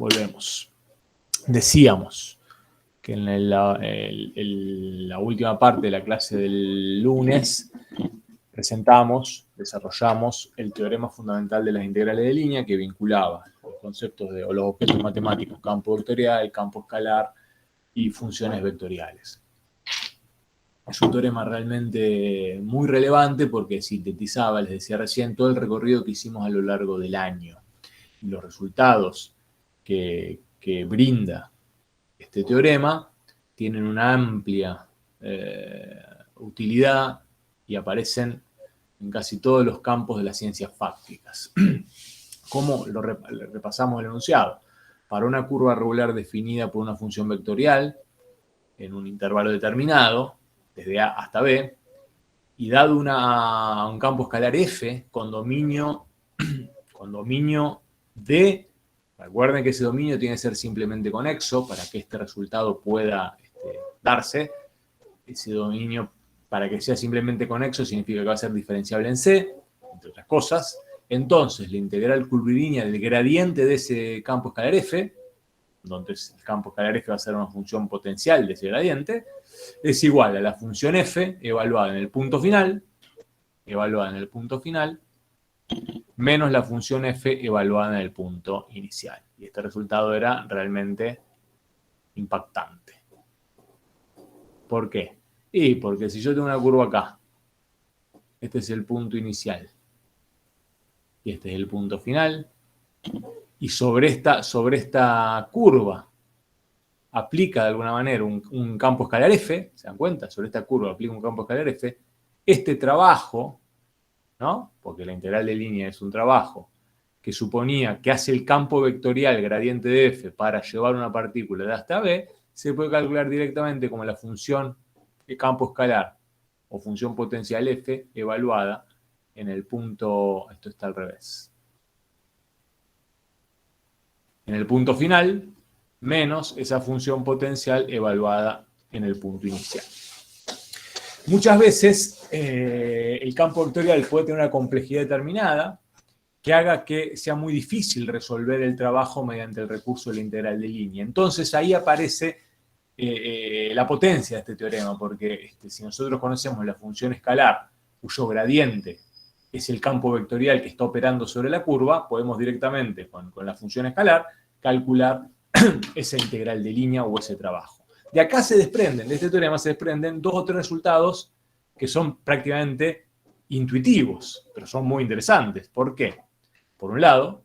Volvemos. Decíamos que en la última parte de la clase del lunes presentamos, desarrollamos el teorema fundamental de las integrales de línea que vinculaba los conceptos o los objetos matemáticos, campo vectorial, campo escalar y funciones vectoriales. Es un teorema realmente muy relevante porque sintetizaba, les decía recién, todo el recorrido que hicimos a lo largo del año. Y los resultados que brinda este teorema tienen una amplia utilidad y aparecen en casi todos los campos de las ciencias fácticas. ¿Cómo repasamos el enunciado? Para una curva regular definida por una función vectorial en un intervalo determinado, desde A hasta B, y dado un campo escalar F con dominio D, recuerden que ese dominio tiene que ser simplemente conexo para que este resultado pueda darse. Ese dominio, para que sea simplemente conexo, significa que va a ser diferenciable en C, entre otras cosas. Entonces, la integral curvilínea del gradiente de ese campo escalar F, donde el campo escalar F va a ser una función potencial de ese gradiente, es igual a la función F evaluada en el punto final, menos la función F evaluada en el punto inicial. Y este resultado era realmente impactante. ¿Por qué? Y porque si yo tengo una curva acá, este es el punto inicial, y este es el punto final, y sobre esta curva aplica de alguna manera un campo escalar F, ¿se dan cuenta? Sobre esta curva aplica un campo escalar F, este trabajo, ¿no? Porque la integral de línea es un trabajo que suponía que hace el campo vectorial gradiente de F para llevar una partícula de A hasta B, se puede calcular directamente como la función de campo escalar o función potencial F evaluada en el punto, esto está al revés, en el punto final, menos esa función potencial evaluada en el punto inicial. Muchas veces el campo vectorial puede tener una complejidad determinada que haga que sea muy difícil resolver el trabajo mediante el recurso de la integral de línea. Entonces ahí aparece la potencia de este teorema, porque si nosotros conocemos la función escalar, cuyo gradiente es el campo vectorial que está operando sobre la curva, podemos directamente con la función escalar calcular esa integral de línea o ese trabajo. De acá se desprenden, de este teorema se desprenden dos o tres resultados que son prácticamente intuitivos, pero son muy interesantes. ¿Por qué? Por un lado,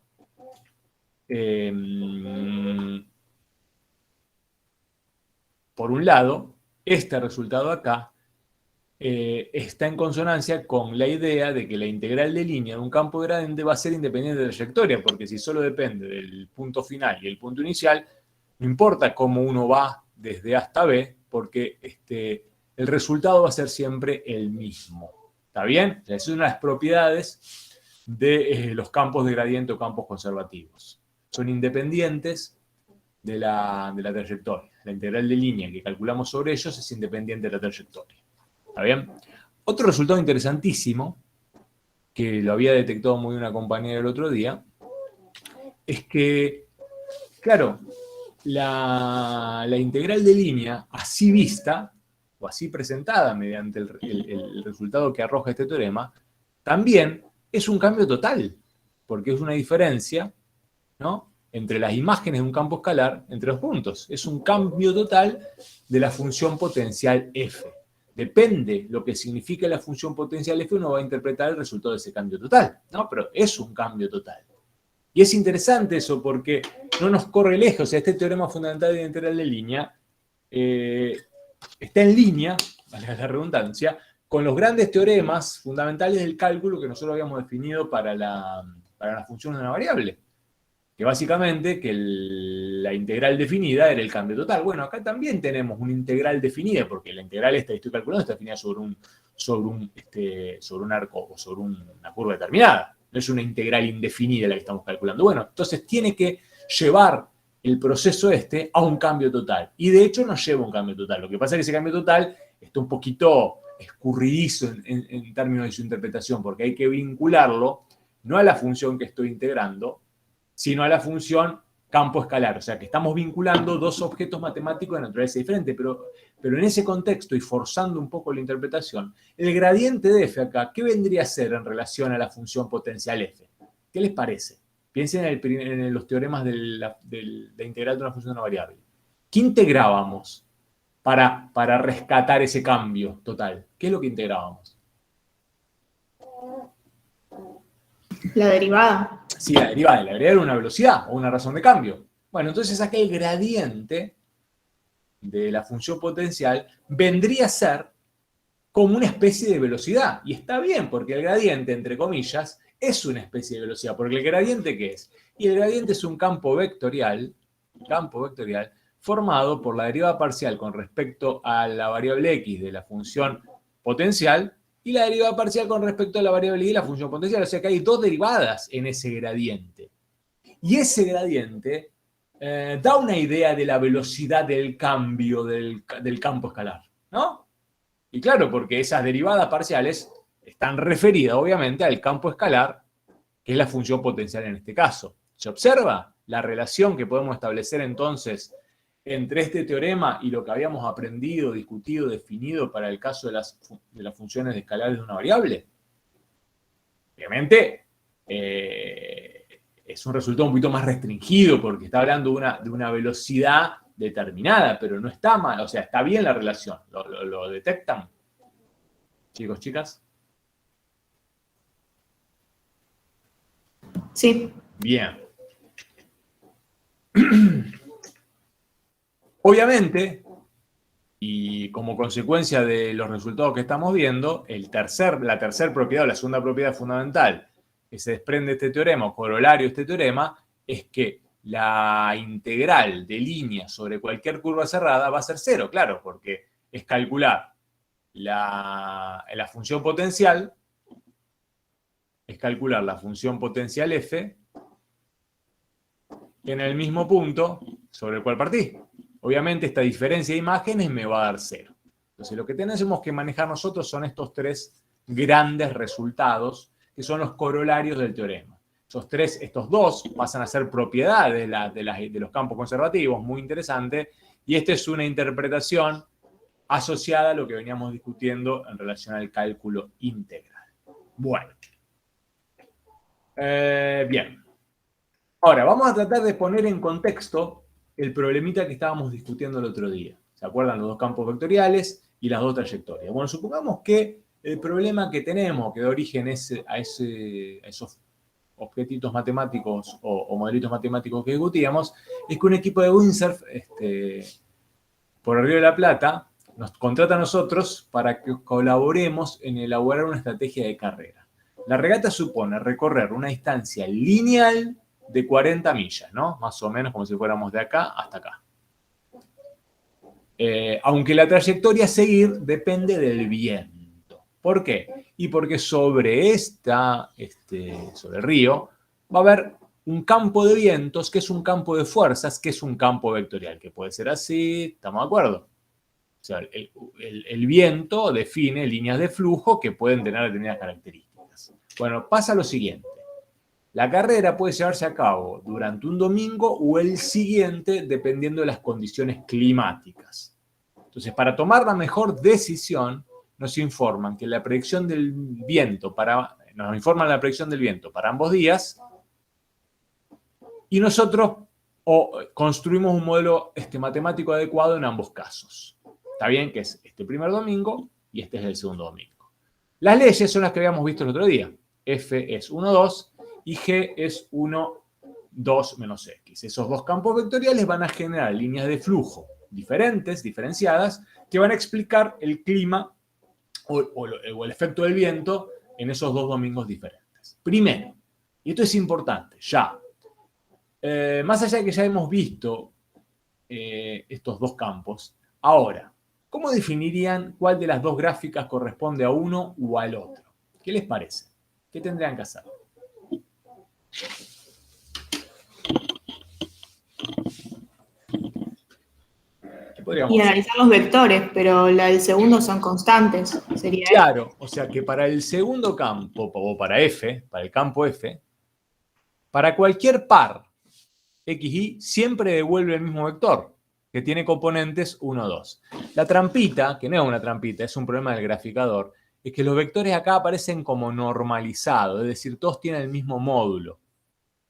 este resultado acá está en consonancia con la idea de que la integral de línea de un campo gradiente va a ser independiente de trayectoria, porque si solo depende del punto final y el punto inicial, no importa cómo uno va desde A hasta B, porque el resultado va a ser siempre el mismo. ¿Está bien? Esa es una de las propiedades de los campos de gradiente o campos conservativos. Son independientes de la trayectoria. La integral de línea que calculamos sobre ellos es independiente de la trayectoria. ¿Está bien? Otro resultado interesantísimo, que lo había detectado muy bien una compañera el otro día, es que, claro, la integral de línea así vista, o así presentada mediante el resultado que arroja este teorema, también es un cambio total, porque es una diferencia, ¿no?, entre las imágenes de un campo escalar entre los puntos. Es un cambio total de la función potencial F. Depende lo que significa la función potencial F, uno va a interpretar el resultado de ese cambio total, ¿no? Pero es un cambio total. Y es interesante eso porque no nos corre lejos. O sea, este teorema fundamental de la integral de línea está en línea, valga la redundancia, con los grandes teoremas fundamentales del cálculo que nosotros habíamos definido para la función de una variable. Que básicamente que la integral definida era el cambio total. Bueno, acá también tenemos una integral definida, porque la integral esta que estoy calculando está definida sobre un arco o sobre una curva determinada. No es una integral indefinida la que estamos calculando. Bueno, entonces tiene que llevar el proceso a un cambio total. Y de hecho nos lleva a un cambio total. Lo que pasa es que ese cambio total está un poquito escurridizo en términos de su interpretación, porque hay que vincularlo no a la función que estoy integrando, sino a la función campo escalar. O sea, que estamos vinculando dos objetos matemáticos de naturaleza diferente, pero en ese contexto y forzando un poco la interpretación, el gradiente de f acá, ¿qué vendría a ser en relación a la función potencial f? ¿Qué les parece? Piensen en los teoremas de la integral de una función de una variable. ¿Qué integrábamos para rescatar ese cambio total? ¿Qué es lo que integrábamos? La derivada. Sí, la derivada era una velocidad o una razón de cambio. Bueno, entonces acá el gradiente de la función potencial vendría a ser como una especie de velocidad. Y está bien, porque el gradiente, entre comillas, es una especie de velocidad. Porque el gradiente, ¿qué es? Y el gradiente es un campo vectorial formado por la derivada parcial con respecto a la variable x de la función potencial y la derivada parcial con respecto a la variable y de la función potencial. O sea que hay dos derivadas en ese gradiente. Y ese gradiente da una idea de la velocidad del cambio del campo escalar, ¿no? Y claro, porque esas derivadas parciales están referidas, obviamente, al campo escalar, que es la función potencial en este caso. ¿Se observa la relación que podemos establecer entonces entre este teorema y lo que habíamos aprendido, discutido, definido para el caso de las funciones escalares de una variable? Obviamente, es un resultado un poquito más restringido porque está hablando de una velocidad determinada, pero no está mal, o sea, está bien la relación. ¿Lo detectan? Chicos, chicas. Sí. Bien. Obviamente, y como consecuencia de los resultados que estamos viendo, la tercera propiedad o la segunda propiedad fundamental que se desprende de este teorema, o corolario de este teorema, es que la integral de línea sobre cualquier curva cerrada va a ser cero, claro, porque es calcular la función potencial, f en el mismo punto sobre el cual partí. Obviamente esta diferencia de imágenes me va a dar cero. Entonces lo que tenemos que manejar nosotros son estos tres grandes resultados que son los corolarios del teorema. Estos dos pasan a ser propiedades de los campos conservativos, muy interesante, y esta es una interpretación asociada a lo que veníamos discutiendo en relación al cálculo integral. Bueno. Bien. Ahora, vamos a tratar de poner en contexto el problemita que estábamos discutiendo el otro día. ¿Se acuerdan? Los dos campos vectoriales y las dos trayectorias. Bueno, supongamos que el problema que tenemos, que da origen a esos objetitos matemáticos o modelitos matemáticos que discutíamos, es que un equipo de windsurf por el Río de la Plata nos contrata a nosotros para que colaboremos en elaborar una estrategia de carrera. La regata supone recorrer una distancia lineal de 40 millas, ¿no? Más o menos como si fuéramos de acá hasta acá. Aunque la trayectoria a seguir depende del viento. ¿Por qué? Y porque sobre el río, va a haber un campo de vientos, que es un campo de fuerzas, que es un campo vectorial, que puede ser así, ¿estamos de acuerdo? O sea, el viento define líneas de flujo que pueden tener determinadas características. Bueno, pasa lo siguiente. La carrera puede llevarse a cabo durante un domingo o el siguiente, dependiendo de las condiciones climáticas. Entonces, para tomar la mejor decisión, nos informan la predicción del viento para ambos días y nosotros construimos un modelo matemático adecuado en ambos casos. Está bien que es este primer domingo y este es el segundo domingo. Las leyes son las que habíamos visto el otro día. F es 1, 2 y G es 1, 2 menos X. Esos dos campos vectoriales van a generar líneas de flujo diferenciadas, que van a explicar el clima o el efecto del viento en esos dos domingos diferentes. Primero, y esto es importante, más allá de que ya hemos visto estos dos campos, ahora, ¿cómo definirían cuál de las dos gráficas corresponde a uno o al otro? ¿Qué les parece? ¿Qué tendrían que hacer? Y analizar los vectores, pero la del segundo son constantes. Sería claro, o sea que para el segundo campo, o para F, para el campo F, para cualquier par XY siempre devuelve el mismo vector, que tiene componentes 1, 2. La trampita, que no es una trampita, es un problema del graficador, es que los vectores acá aparecen como normalizados, es decir, todos tienen el mismo módulo.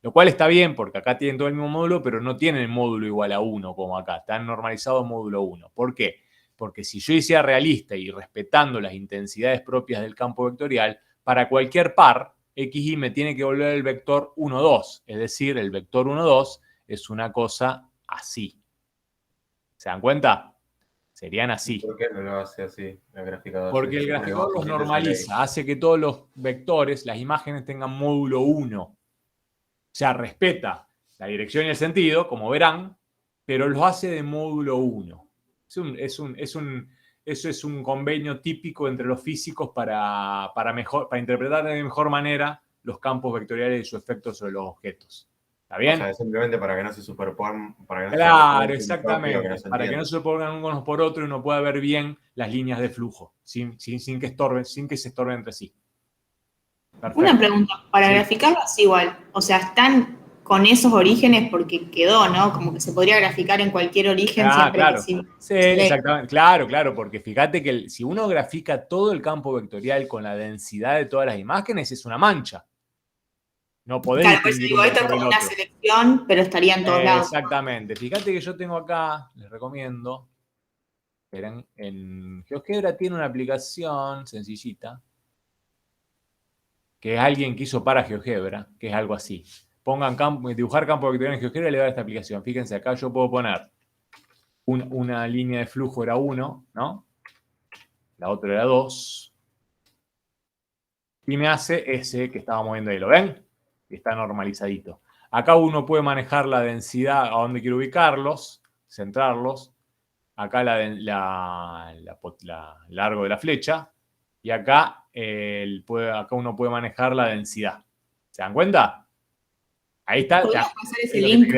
Lo cual está bien, porque acá tienen todo el mismo módulo, pero no tienen el módulo igual a 1 como acá. Están normalizados módulo 1. ¿Por qué? Porque si yo hiciera realista y respetando las intensidades propias del campo vectorial, para cualquier par, XY me tiene que volver el vector 1, 2. Es decir, el vector 1, 2 es una cosa así. ¿Se dan cuenta? Serían así. ¿Por qué no lo hace así el graficador? Porque el graficador los normaliza, hace que todos los vectores, las imágenes tengan módulo 1. O sea, respeta la dirección y el sentido, como verán, pero los hace de módulo 1. Eso es un convenio típico entre los físicos para interpretar de mejor manera los campos vectoriales y su efecto sobre los objetos. ¿Está bien? O sea, simplemente para que no se superpongan. Claro, exactamente. Para que no se superpongan unos por otro y uno pueda ver bien las líneas de flujo, sin que se estorben entre sí. Perfecto. Una pregunta, para graficarlo es igual, o sea, están con esos orígenes porque quedó, ¿no? Como que se podría graficar en cualquier origen siempre claro. que sí. Sí, exactamente. Claro, porque fíjate que si uno grafica todo el campo vectorial con la densidad de todas las imágenes, es una mancha. No podés. Claro, pues digo, esto es como una selección, pero estaría en todos lados. Exactamente. Fíjate que yo tengo acá, les recomiendo, en GeoGebra tiene una aplicación sencillita, que alguien que hizo para GeoGebra, que es algo así. Pongan dibujar campo vectorial en GeoGebra y le va a esta aplicación. Fíjense, acá yo puedo poner una línea de flujo era 1, ¿no? La otra era 2. Y me hace ese que estábamos viendo ahí, ¿lo ven? Que está normalizadito. Acá uno puede manejar la densidad a dónde quiero ubicarlos, centrarlos. Acá el largo de la flecha. Y acá, acá uno puede manejar la densidad. ¿Se dan cuenta? Ahí está. ¿Podrías pasar ese link?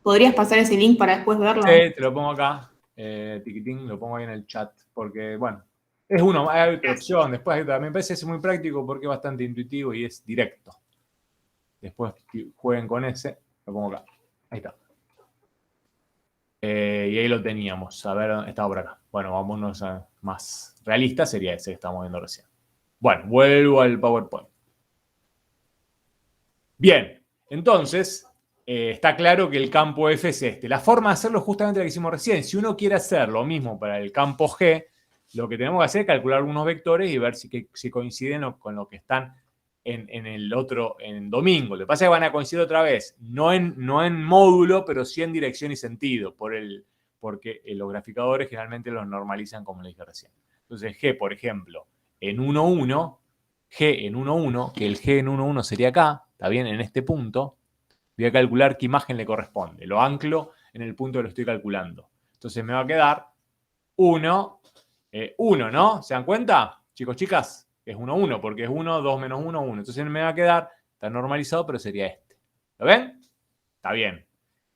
¿Podrías pasar ese link para después verlo? Sí, te lo pongo acá. Tiquitín, lo pongo ahí en el chat. Porque, bueno, es hay otra opción. Después me parece muy práctico porque es bastante intuitivo y es directo. Después jueguen con ese. Lo pongo acá. Ahí está. Y ahí lo teníamos. A ver, estaba por acá. Bueno, vámonos a más realista. Sería ese que estamos viendo recién. Bueno, vuelvo al PowerPoint. Bien, entonces está claro que el campo F es este. La forma de hacerlo es justamente la que hicimos recién. Si uno quiere hacer lo mismo para el campo G, lo que tenemos que hacer es calcular algunos vectores y ver si coinciden con lo que están en el otro, en domingo. Lo que pasa es que van a coincidir otra vez, no en módulo, pero sí en dirección y sentido, porque los graficadores generalmente los normalizan como les dije recién. Entonces G, por ejemplo, en 1, 1, G en 1, 1, que el G en 1, 1 sería acá, está bien, en este punto, voy a calcular qué imagen le corresponde. Lo anclo en el punto que lo estoy calculando. Entonces me va a quedar 1, 1, ¿no? ¿Se dan cuenta, chicos, chicas? Es 1, 1, porque es 1, 2 menos 1, 1. Entonces me va a quedar, está normalizado, pero sería este. ¿Lo ven? Está bien.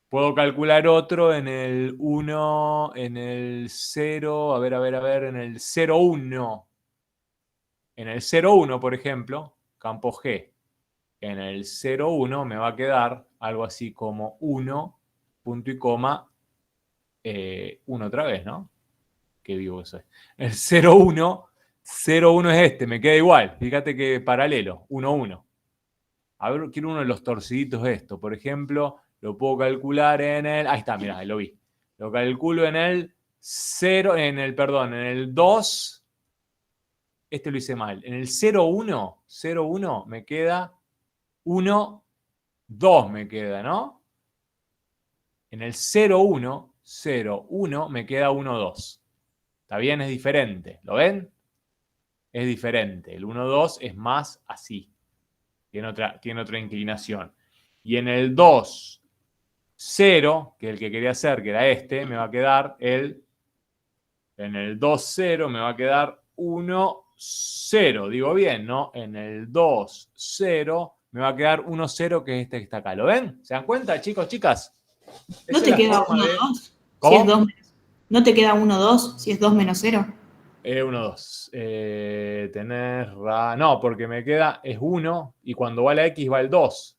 Puedo calcular otro en el 1, en el 0, a ver, en el 0, 1. En el 0, 1, por ejemplo, campo G. En el 0, 1 me va a quedar algo así como 1, punto y coma, 1 otra vez, ¿no? Qué vivo que soy. El 0, 1, 0, 1 es este, me queda igual. Fíjate que paralelo, 1, 1. A ver, quiero uno de los torciditos de esto. Por ejemplo, lo puedo calcular en el... Ahí está, mirá, ahí lo vi. Lo calculo en el 0, en el 2. Este lo hice mal. En el 0, 1, 0, 1 me queda 1, 2 me queda, ¿no? En el 0, 1, 0, 1 me queda 1, 2. ¿Está bien? Es diferente. ¿Lo ven? Es diferente. El 1, 2 es más así. Tiene otra inclinación. Y en el 2, 0, que es el que quería hacer, que era este, me va a quedar en el 2, 0 me va a quedar 1, 0. Digo bien, ¿no? En el 2, 0 me va a quedar 1, 0, que es este que está acá. ¿Lo ven? ¿Se dan cuenta, chicos, chicas? ¿No te queda 1, 2? ¿Cómo? Si es 2, ¿no te queda 1, 2 si es 2 menos 0? 1, 2. No, porque me queda, es 1 y cuando va la X va el 2.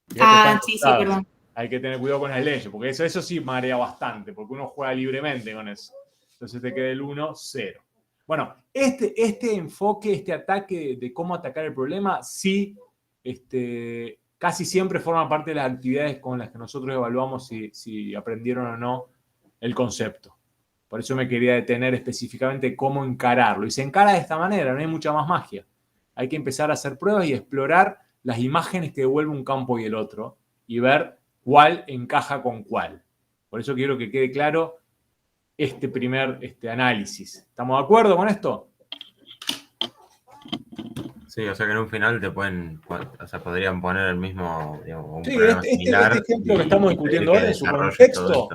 Sí, perdón. Hay que tener cuidado con las leyes, porque eso sí marea bastante, porque uno juega libremente con eso. Entonces te queda el 1, 0. Bueno, este enfoque, este ataque de cómo atacar el problema, sí, casi siempre forma parte de las actividades con las que nosotros evaluamos si aprendieron o no el concepto. Por eso me quería detener específicamente cómo encararlo. Y se encara de esta manera, no hay mucha más magia. Hay que empezar a hacer pruebas y explorar las imágenes que devuelve un campo y el otro y ver cuál encaja con cuál. Por eso quiero que quede claro este primer análisis. ¿Estamos de acuerdo con esto? Sí, o sea que en un final podrían poner el mismo, digamos, un Sí, problema similar. este ejemplo que estamos discutiendo ahora en su contexto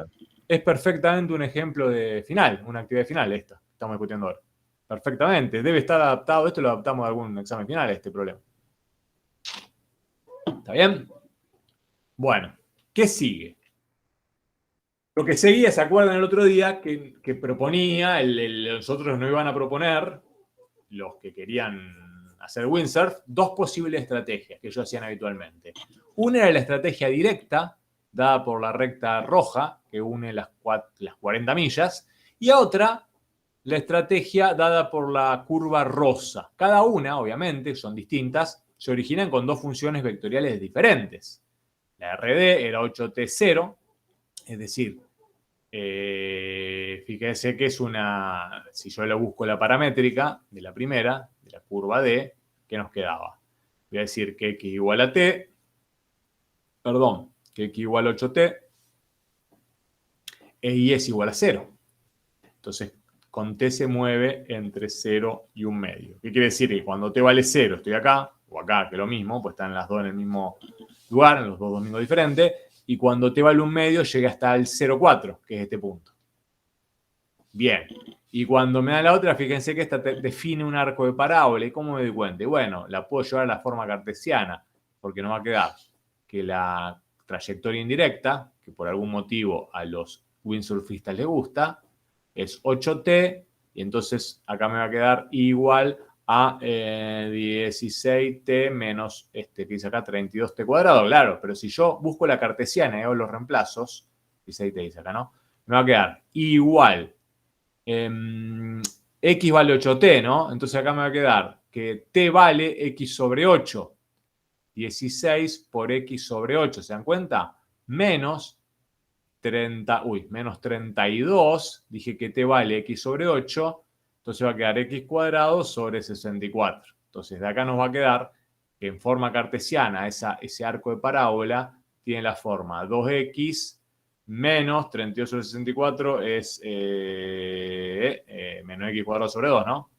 es perfectamente un ejemplo de final, una actividad final esta que estamos discutiendo ahora. Perfectamente. Debe estar adaptado, esto lo adaptamos a algún examen final, este problema. ¿Está bien? Bueno, ¿qué sigue? Lo que seguía, ¿se acuerdan el otro día que proponía, los otros no iban a proponer, los que querían hacer windsurf, dos posibles estrategias que ellos hacían habitualmente. Una era la estrategia directa, dada por la recta roja, que une las 40 millas, y otra, la estrategia dada por la curva rosa. Cada una, obviamente, son distintas, se originan con dos funciones vectoriales diferentes. La RD era 8T0, es decir, fíjense que es si yo le busco la paramétrica de la primera, de la curva D, ¿qué nos quedaba? Voy a decir que X igual a T, que X igual a 8T, y es igual a 0. Entonces, con T se mueve entre 0 y 1 medio. ¿Qué quiere decir? Que cuando T vale 0 estoy acá, o acá, que es lo mismo, pues están las dos en el mismo lugar, en los dos domingos diferentes, y cuando T vale 1 medio llega hasta el 0,4, que es este punto. Bien, y cuando me da la otra, fíjense que esta define un arco de parábola. ¿Y cómo me doy cuenta? Y bueno, la puedo llevar a la forma cartesiana, porque nos va a quedar que la trayectoria indirecta, que por algún motivo a los windsurfistas les gusta, es 8T, y entonces acá me va a quedar igual a 16T menos que dice acá 32T cuadrado, claro, pero si yo busco la cartesiana y hago los reemplazos, 16T dice acá, ¿no? Me va a quedar igual. X vale 8T, ¿no? Entonces acá me va a quedar que T vale X sobre 8. 16 por X sobre 8, ¿se dan cuenta? Menos 32, dije que T vale X sobre 8, entonces va a quedar X cuadrado sobre 64. Entonces de acá nos va a quedar que en forma cartesiana ese arco de parábola tiene la forma 2X menos 32 sobre 64 es menos X cuadrado sobre 2, ¿no?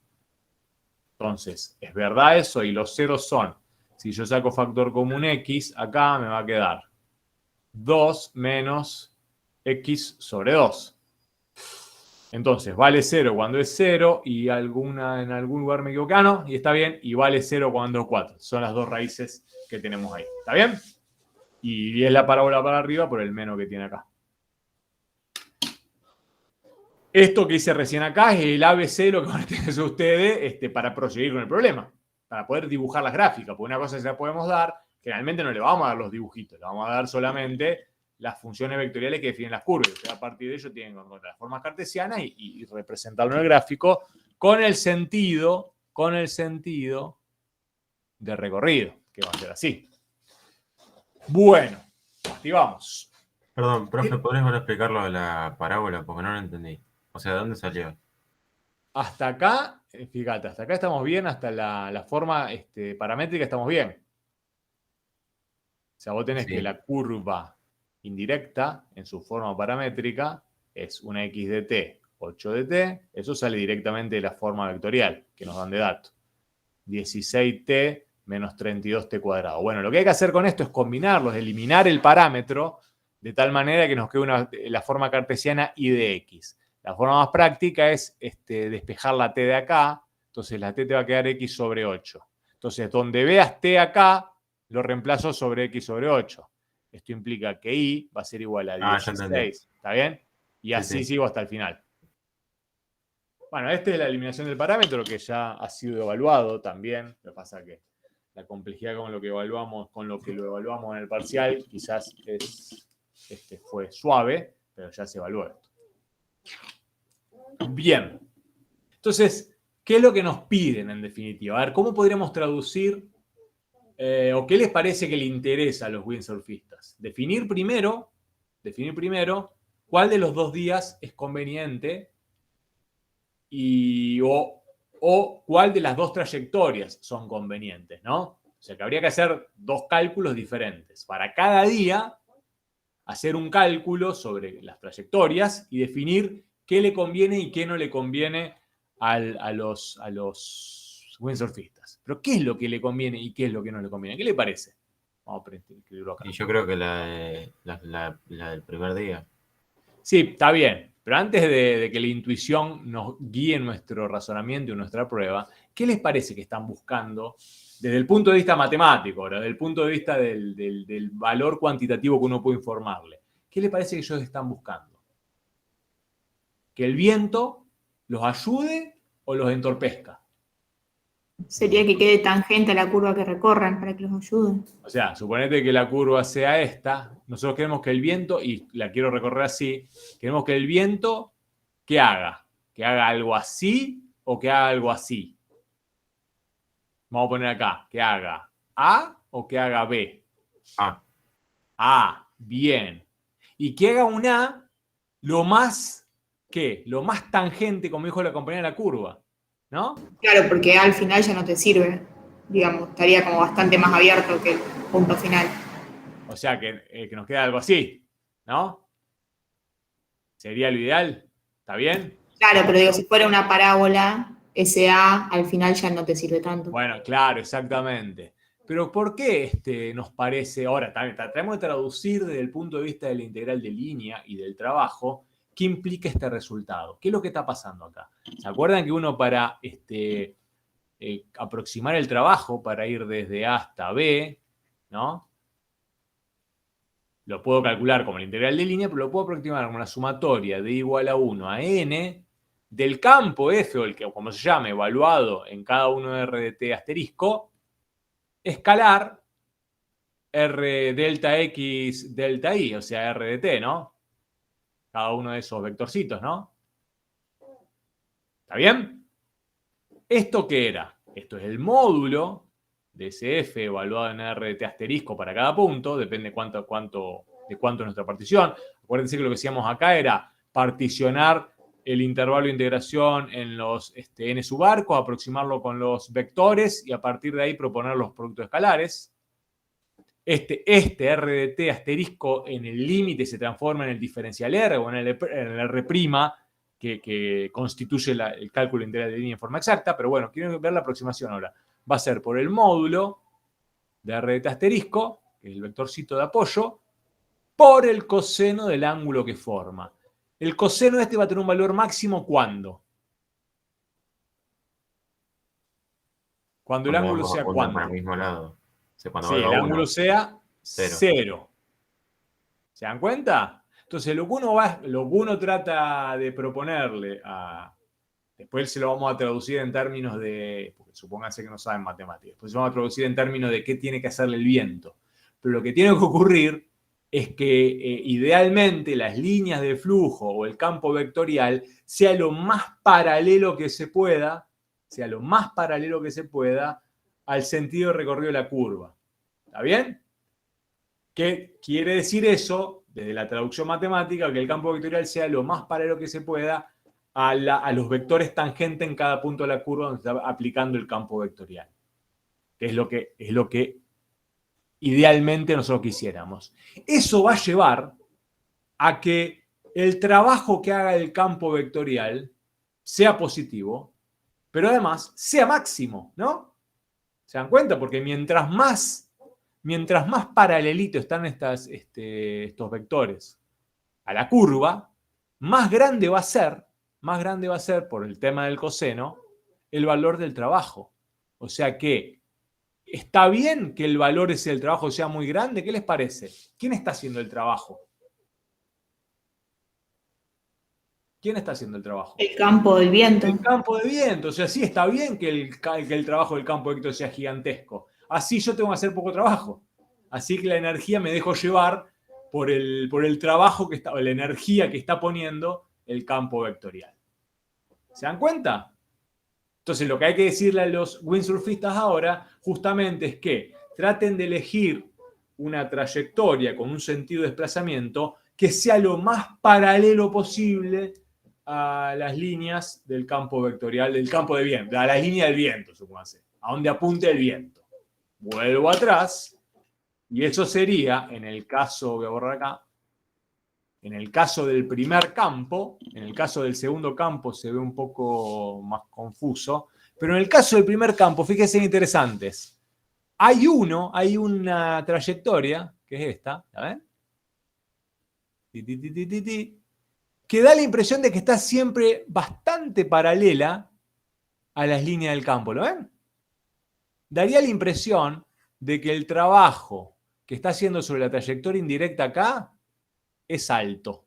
Entonces, ¿es verdad eso? Y los ceros son, si yo saco factor común X, acá me va a quedar 2 menos X sobre 2. Entonces, vale 0 cuando es 0 y en algún lugar me equivoqué, ¿no? Y está bien, y vale 0 cuando es 4. Son las dos raíces que tenemos ahí. ¿Está bien? Y es la parábola para arriba por el menos que tiene acá. Esto que hice recién acá es el ABC, lo que van a tener ustedes para proseguir con el problema, para poder dibujar las gráficas, porque una cosa se la podemos dar, generalmente no le vamos a dar los dibujitos, le vamos a dar solamente las funciones vectoriales que definen las curvas. A partir de ello tienen que encontrar las formas cartesianas y representarlo en el gráfico con el sentido de recorrido, que va a ser así. Bueno, activamos. Perdón, profe, ¿podrías explicarlo de la parábola? Porque no lo entendí. O sea, ¿de dónde salió? Hasta acá, fíjate, hasta acá estamos bien, hasta la forma paramétrica estamos bien. O sea, vos tenés que la curva indirecta en su forma paramétrica es una x de t, 8 de t, eso sale directamente de la forma vectorial que nos dan de dato. 16t menos 32t cuadrado. Bueno, lo que hay que hacer con esto es combinarlos, eliminar el parámetro de tal manera que nos quede la forma cartesiana y de x. La forma más práctica es despejar la t de acá, entonces la t te va a quedar x sobre 8. Entonces, donde veas t acá, lo reemplazo sobre x sobre 8. Esto implica que y va a ser igual a 16. ¿Está bien? Y así sigo hasta el final. Bueno, esta es la eliminación del parámetro que ya ha sido evaluado también. Lo que pasa es que la complejidad con lo que lo evaluamos en el parcial, quizás fue suave, pero ya se evaluó esto. Bien. Entonces, ¿qué es lo que nos piden en definitiva? A ver, ¿cómo podríamos traducir o qué les parece que le interesa a los windsurfistas? Definir primero cuál de los 2 días es conveniente o cuál de las 2 trayectorias son convenientes, ¿no? O sea, que habría que hacer 2 cálculos diferentes. Para cada día, hacer un cálculo sobre las trayectorias y definir qué le conviene y qué no le conviene a los windsurfistas. Pero ¿qué es lo que le conviene y qué es lo que no le conviene? ¿Qué le parece? Vamos a escribirlo acá. Y yo creo que la del primer día. Sí, está bien. Pero antes de que la intuición nos guíe en nuestro razonamiento y nuestra prueba, ¿qué les parece que están buscando desde el punto de vista matemático, ahora, desde el punto de vista del valor cuantitativo que uno puede informarle? ¿Qué les parece que ellos están buscando? ¿Que el viento los ayude o los entorpezca? Sería que quede tangente a la curva que recorran para que los ayuden. O sea, suponete que la curva sea esta. Nosotros queremos que el viento, y la quiero recorrer así, queremos que el viento, ¿qué haga? ¿Que haga algo así o que haga algo así? Vamos a poner acá, que haga A o que haga B. A, bien. Y que haga un A lo más, ¿qué? Lo más tangente, como dijo la compañera de la curva, ¿no? Claro, porque al final ya no te sirve. Digamos, estaría como bastante más abierto que el punto final. O sea, que nos queda algo así, ¿no? ¿Sería lo ideal? ¿Está bien? Claro, pero digo, si fuera una parábola, ese A al final ya no te sirve tanto. Bueno, claro, exactamente. Pero ¿por qué nos parece, ahora también tratamos de traducir desde el punto de vista de la integral de línea y del trabajo, qué implica este resultado? ¿Qué es lo que está pasando acá? ¿Se acuerdan que uno para aproximar el trabajo, para ir desde A hasta B, ¿no? Lo puedo calcular como la integral de línea, pero lo puedo aproximar como una sumatoria de igual a 1 a n del campo F, o el que, como se llame, evaluado en cada uno de R de t asterisco, escalar R delta X delta Y, o sea, R de t, ¿no? Cada uno de esos vectorcitos, ¿no? ¿Está bien? ¿Esto qué era? Esto es el módulo de ese F evaluado en R de t asterisco para cada punto, depende de cuánto es nuestra partición. Acuérdense que lo que hacíamos acá era particionar el intervalo de integración en los n subarcos, aproximarlo con los vectores y a partir de ahí proponer los productos escalares. Este R de t asterisco en el límite se transforma en el diferencial R o en el R' que constituye el cálculo integral de línea en forma exacta, pero bueno, quiero ver la aproximación ahora. Va a ser por el módulo de R de t asterisco, que es el vectorcito de apoyo, por el coseno del ángulo que forma. El coseno este va a tener un valor máximo ¿cuándo? Cuando el ángulo sea ¿cuánto? Para el mismo lado. O sea, sí, el ángulo sea 0. ¿Se dan cuenta? Entonces, lo que uno trata de proponerle después se lo vamos a traducir en términos de, porque supónganse que no saben matemáticas, después se lo vamos a traducir en términos de qué tiene que hacerle el viento. Pero lo que tiene que ocurrir es que idealmente las líneas de flujo o el campo vectorial sea lo más paralelo que se pueda, al sentido de recorrido de la curva. ¿Está bien? ¿Qué quiere decir eso? Desde la traducción matemática, que el campo vectorial sea lo más paralelo que se pueda a los vectores tangentes en cada punto de la curva donde se está aplicando el campo vectorial. Que es lo que idealmente nosotros quisiéramos. Eso va a llevar a que el trabajo que haga el campo vectorial sea positivo, pero además sea máximo, ¿no? ¿Se dan cuenta? Porque mientras más paralelitos están estos vectores a la curva, más grande va a ser por el tema del coseno el valor del trabajo. O sea que está bien que el valor ese del trabajo sea muy grande. ¿Qué les parece? ¿Quién está haciendo el trabajo? ¿Quién está haciendo el trabajo? El campo del viento. El campo de viento. O sea, sí, está bien que el trabajo del campo de viento sea gigantesco. así yo tengo que hacer poco trabajo. Así que la energía me dejo llevar por el trabajo que está, o la energía que está poniendo el campo vectorial. ¿Se dan cuenta? Entonces lo que hay que decirle a los windsurfistas ahora justamente es que traten de elegir una trayectoria con un sentido de desplazamiento que sea lo más paralelo posible a las líneas del campo vectorial, del campo de viento, a la línea del viento, supóngase, a donde apunte el viento. Vuelvo atrás, y eso sería, en el caso, voy a borrar acá, en el caso del primer campo, en el caso del segundo campo se ve un poco más confuso, pero en el caso del primer campo, fíjense interesantes. Hay una trayectoria, que es esta, ¿la ven? Que da la impresión de que está siempre bastante paralela a las líneas del campo, ¿lo ven? Daría la impresión de que el trabajo que está haciendo sobre la trayectoria indirecta acá es alto,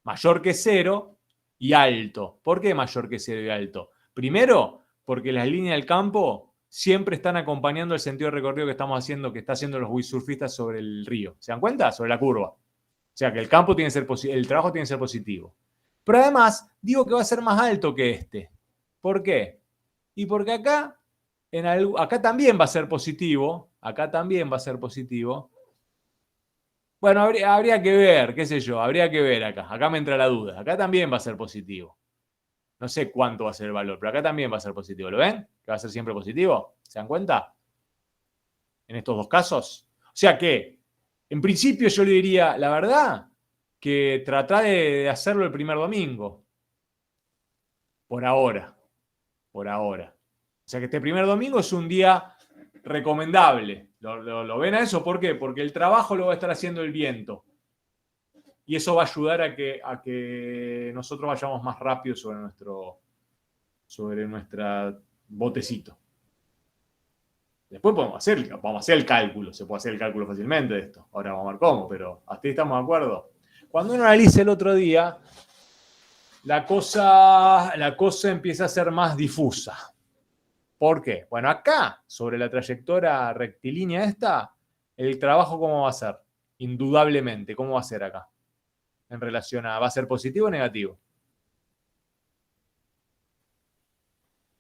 mayor que 0 y alto. ¿Por qué mayor que 0 y alto? Primero, porque las líneas del campo siempre están acompañando el sentido de recorrido que estamos haciendo, que está haciendo los windsurfistas sobre el río. ¿Se dan cuenta? Sobre la curva. O sea que el campo tiene que ser el trabajo tiene que ser positivo. Pero además, digo que va a ser más alto que este. ¿Por qué? Y porque acá también va a ser positivo. Acá también va a ser positivo. Bueno, habría que ver, qué sé yo, habría que ver acá. Acá me entra la duda. Acá también va a ser positivo. No sé cuánto va a ser el valor, pero acá también va a ser positivo. ¿Lo ven? Que va a ser siempre positivo. ¿Se dan cuenta? En estos dos casos. O sea que, en principio yo le diría, la verdad, que trata de hacerlo el primer domingo. Por ahora. Por ahora. O sea que este primer domingo es un día recomendable. ¿Lo ven a eso? ¿Por qué? Porque el trabajo lo va a estar haciendo el viento. Y eso va a ayudar a que nosotros vayamos más rápido sobre nuestro botecito. Después vamos a hacer el cálculo. Se puede hacer el cálculo fácilmente de esto. Ahora vamos a ver cómo, pero hasta ahí estamos de acuerdo. Cuando uno analiza el otro día, la cosa empieza a ser más difusa. ¿Por qué? Bueno, acá, sobre la trayectoria rectilínea esta, el trabajo ¿cómo va a ser? Indudablemente, ¿cómo va a ser acá? En relación a, ¿va a ser positivo o negativo?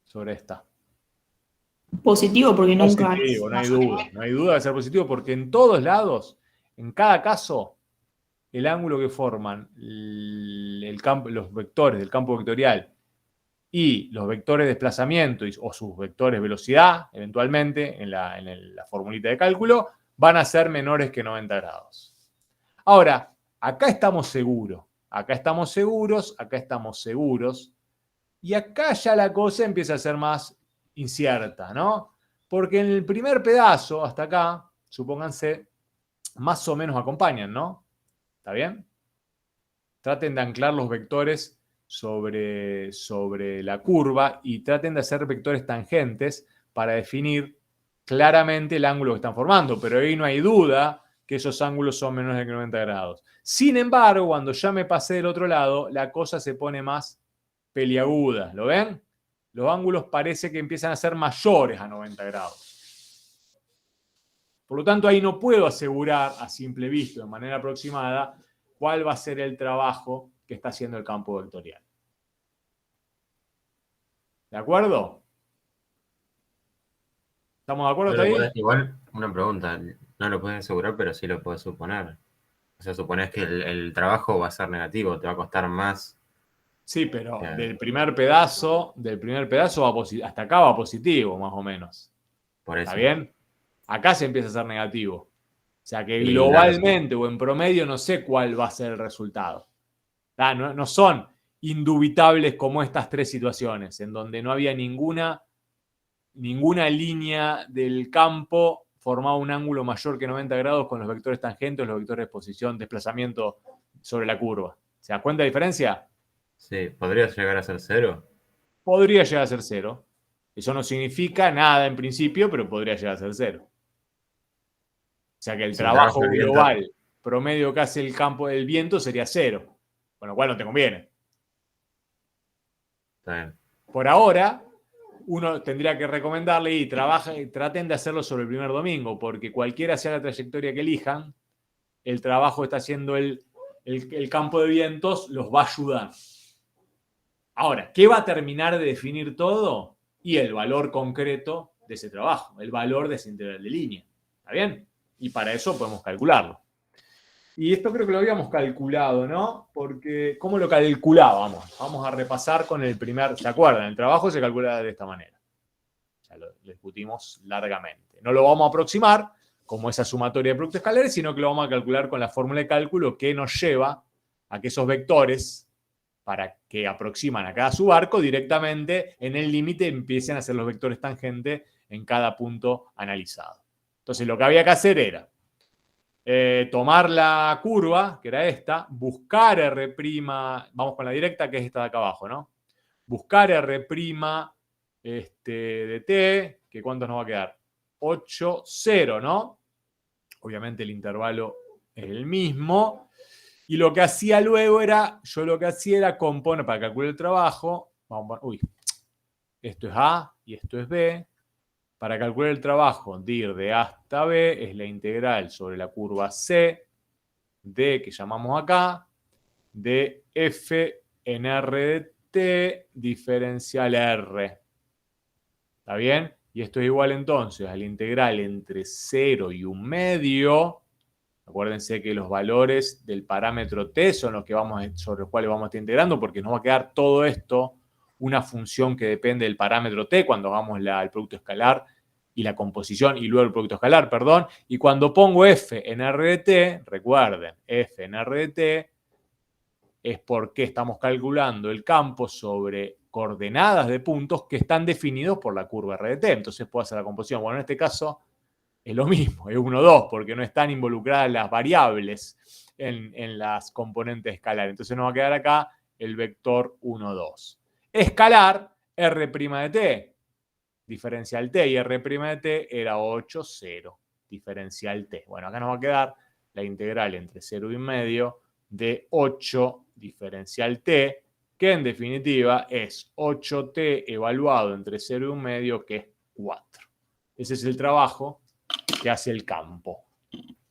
Sobre esta. Positivo, porque nunca... Positivo, no hay duda. No hay duda de va a ser positivo, porque en todos lados, en cada caso, el ángulo que forman los vectores del campo vectorial y los vectores de desplazamiento o sus vectores velocidad, eventualmente, en la formulita de cálculo, van a ser menores que 90 grados. Ahora, acá estamos seguros, y acá ya la cosa empieza a ser más incierta, ¿no? Porque en el primer pedazo, hasta acá, supónganse, más o menos acompañan, ¿no? ¿Está bien? Traten de anclar los vectores sobre la curva y traten de hacer vectores tangentes para definir claramente el ángulo que están formando, pero ahí no hay duda que esos ángulos son menores de 90 grados. Sin embargo, cuando ya me pasé del otro lado, la cosa se pone más peliaguda. ¿Lo ven? Los ángulos parece que empiezan a ser mayores a 90 grados. Por lo tanto, ahí no puedo asegurar a simple vista, de manera aproximada, cuál va a ser el trabajo que está haciendo el campo vectorial. ¿De acuerdo? ¿Estamos de acuerdo ahí? Igual, una pregunta. No lo puedes asegurar, pero sí lo puedes suponer. O sea, suponés que el trabajo va a ser negativo, te va a costar más. Sí, pero del primer pedazo hasta acá va positivo, más o menos. Por eso. ¿Está bien? Acá se empieza a ser negativo. O sea que globalmente o en promedio no sé cuál va a ser el resultado. No son indubitables como estas tres situaciones, en donde no había ninguna línea del campo formaba un ángulo mayor que 90 grados con los vectores tangentes, los vectores de posición, desplazamiento sobre la curva. ¿Se da cuenta la diferencia? Sí, ¿podría llegar a ser 0? Podría llegar a ser 0. Eso no significa nada en principio, pero podría llegar a ser 0. O sea que el trabajo global promedio que hace el campo del viento sería 0. Con lo cual no te conviene. Está bien. Por ahora, uno tendría que recomendarle y traten de hacerlo sobre el primer domingo, porque cualquiera sea la trayectoria que elijan, el trabajo está haciendo el campo de vientos, los va a ayudar. Ahora, ¿qué va a terminar de definir todo? Y el valor concreto de ese trabajo, el valor de ese integral de línea. ¿Está bien? Y para eso podemos calcularlo. Y esto creo que lo habíamos calculado, ¿no? Porque, ¿cómo lo calculábamos? Vamos a repasar con el primer, ¿se acuerdan? El trabajo se calcula de esta manera. Ya lo discutimos largamente. No lo vamos a aproximar como esa sumatoria de productos escalares, sino que lo vamos a calcular con la fórmula de cálculo que nos lleva a que esos vectores, para que aproximan a cada subarco, directamente en el límite empiecen a ser los vectores tangentes en cada punto analizado. Entonces, lo que había que hacer era tomar la curva, que era esta, buscar R', vamos con la directa, que es esta de acá abajo, ¿no? Buscar R' de T, que ¿cuánto nos va a quedar? 8, 0, ¿no? Obviamente el intervalo es el mismo. Y lo que hacía luego era, componer, para calcular el trabajo, esto es A y esto es B. Para calcular el trabajo de ir de A hasta B es la integral sobre la curva C de, que llamamos acá, de F en R de T diferencial R. ¿Está bien? Y esto es igual entonces a la integral entre 0 y 1 medio. Acuérdense que los valores del parámetro T son los que sobre los cuales vamos a estar integrando, porque nos va a quedar todo esto una función que depende del parámetro T cuando hagamos el producto escalar y la composición, y luego el producto escalar, perdón. Y cuando pongo F en R de T, recuerden, F en R de T es porque estamos calculando el campo sobre coordenadas de puntos que están definidos por la curva R de T. Entonces puedo hacer la composición. Bueno, en este caso es lo mismo, es 1, 2, porque no están involucradas las variables en las componentes escalares. Entonces nos va a quedar acá el vector 1, 2. Escalar, R' de T, diferencial T, y R' de T era 8, 0, diferencial T. Bueno, acá nos va a quedar la integral entre 0 y 1 medio de 8 diferencial T, que en definitiva es 8T evaluado entre 0 y 1 medio, que es 4. Ese es el trabajo que hace el campo.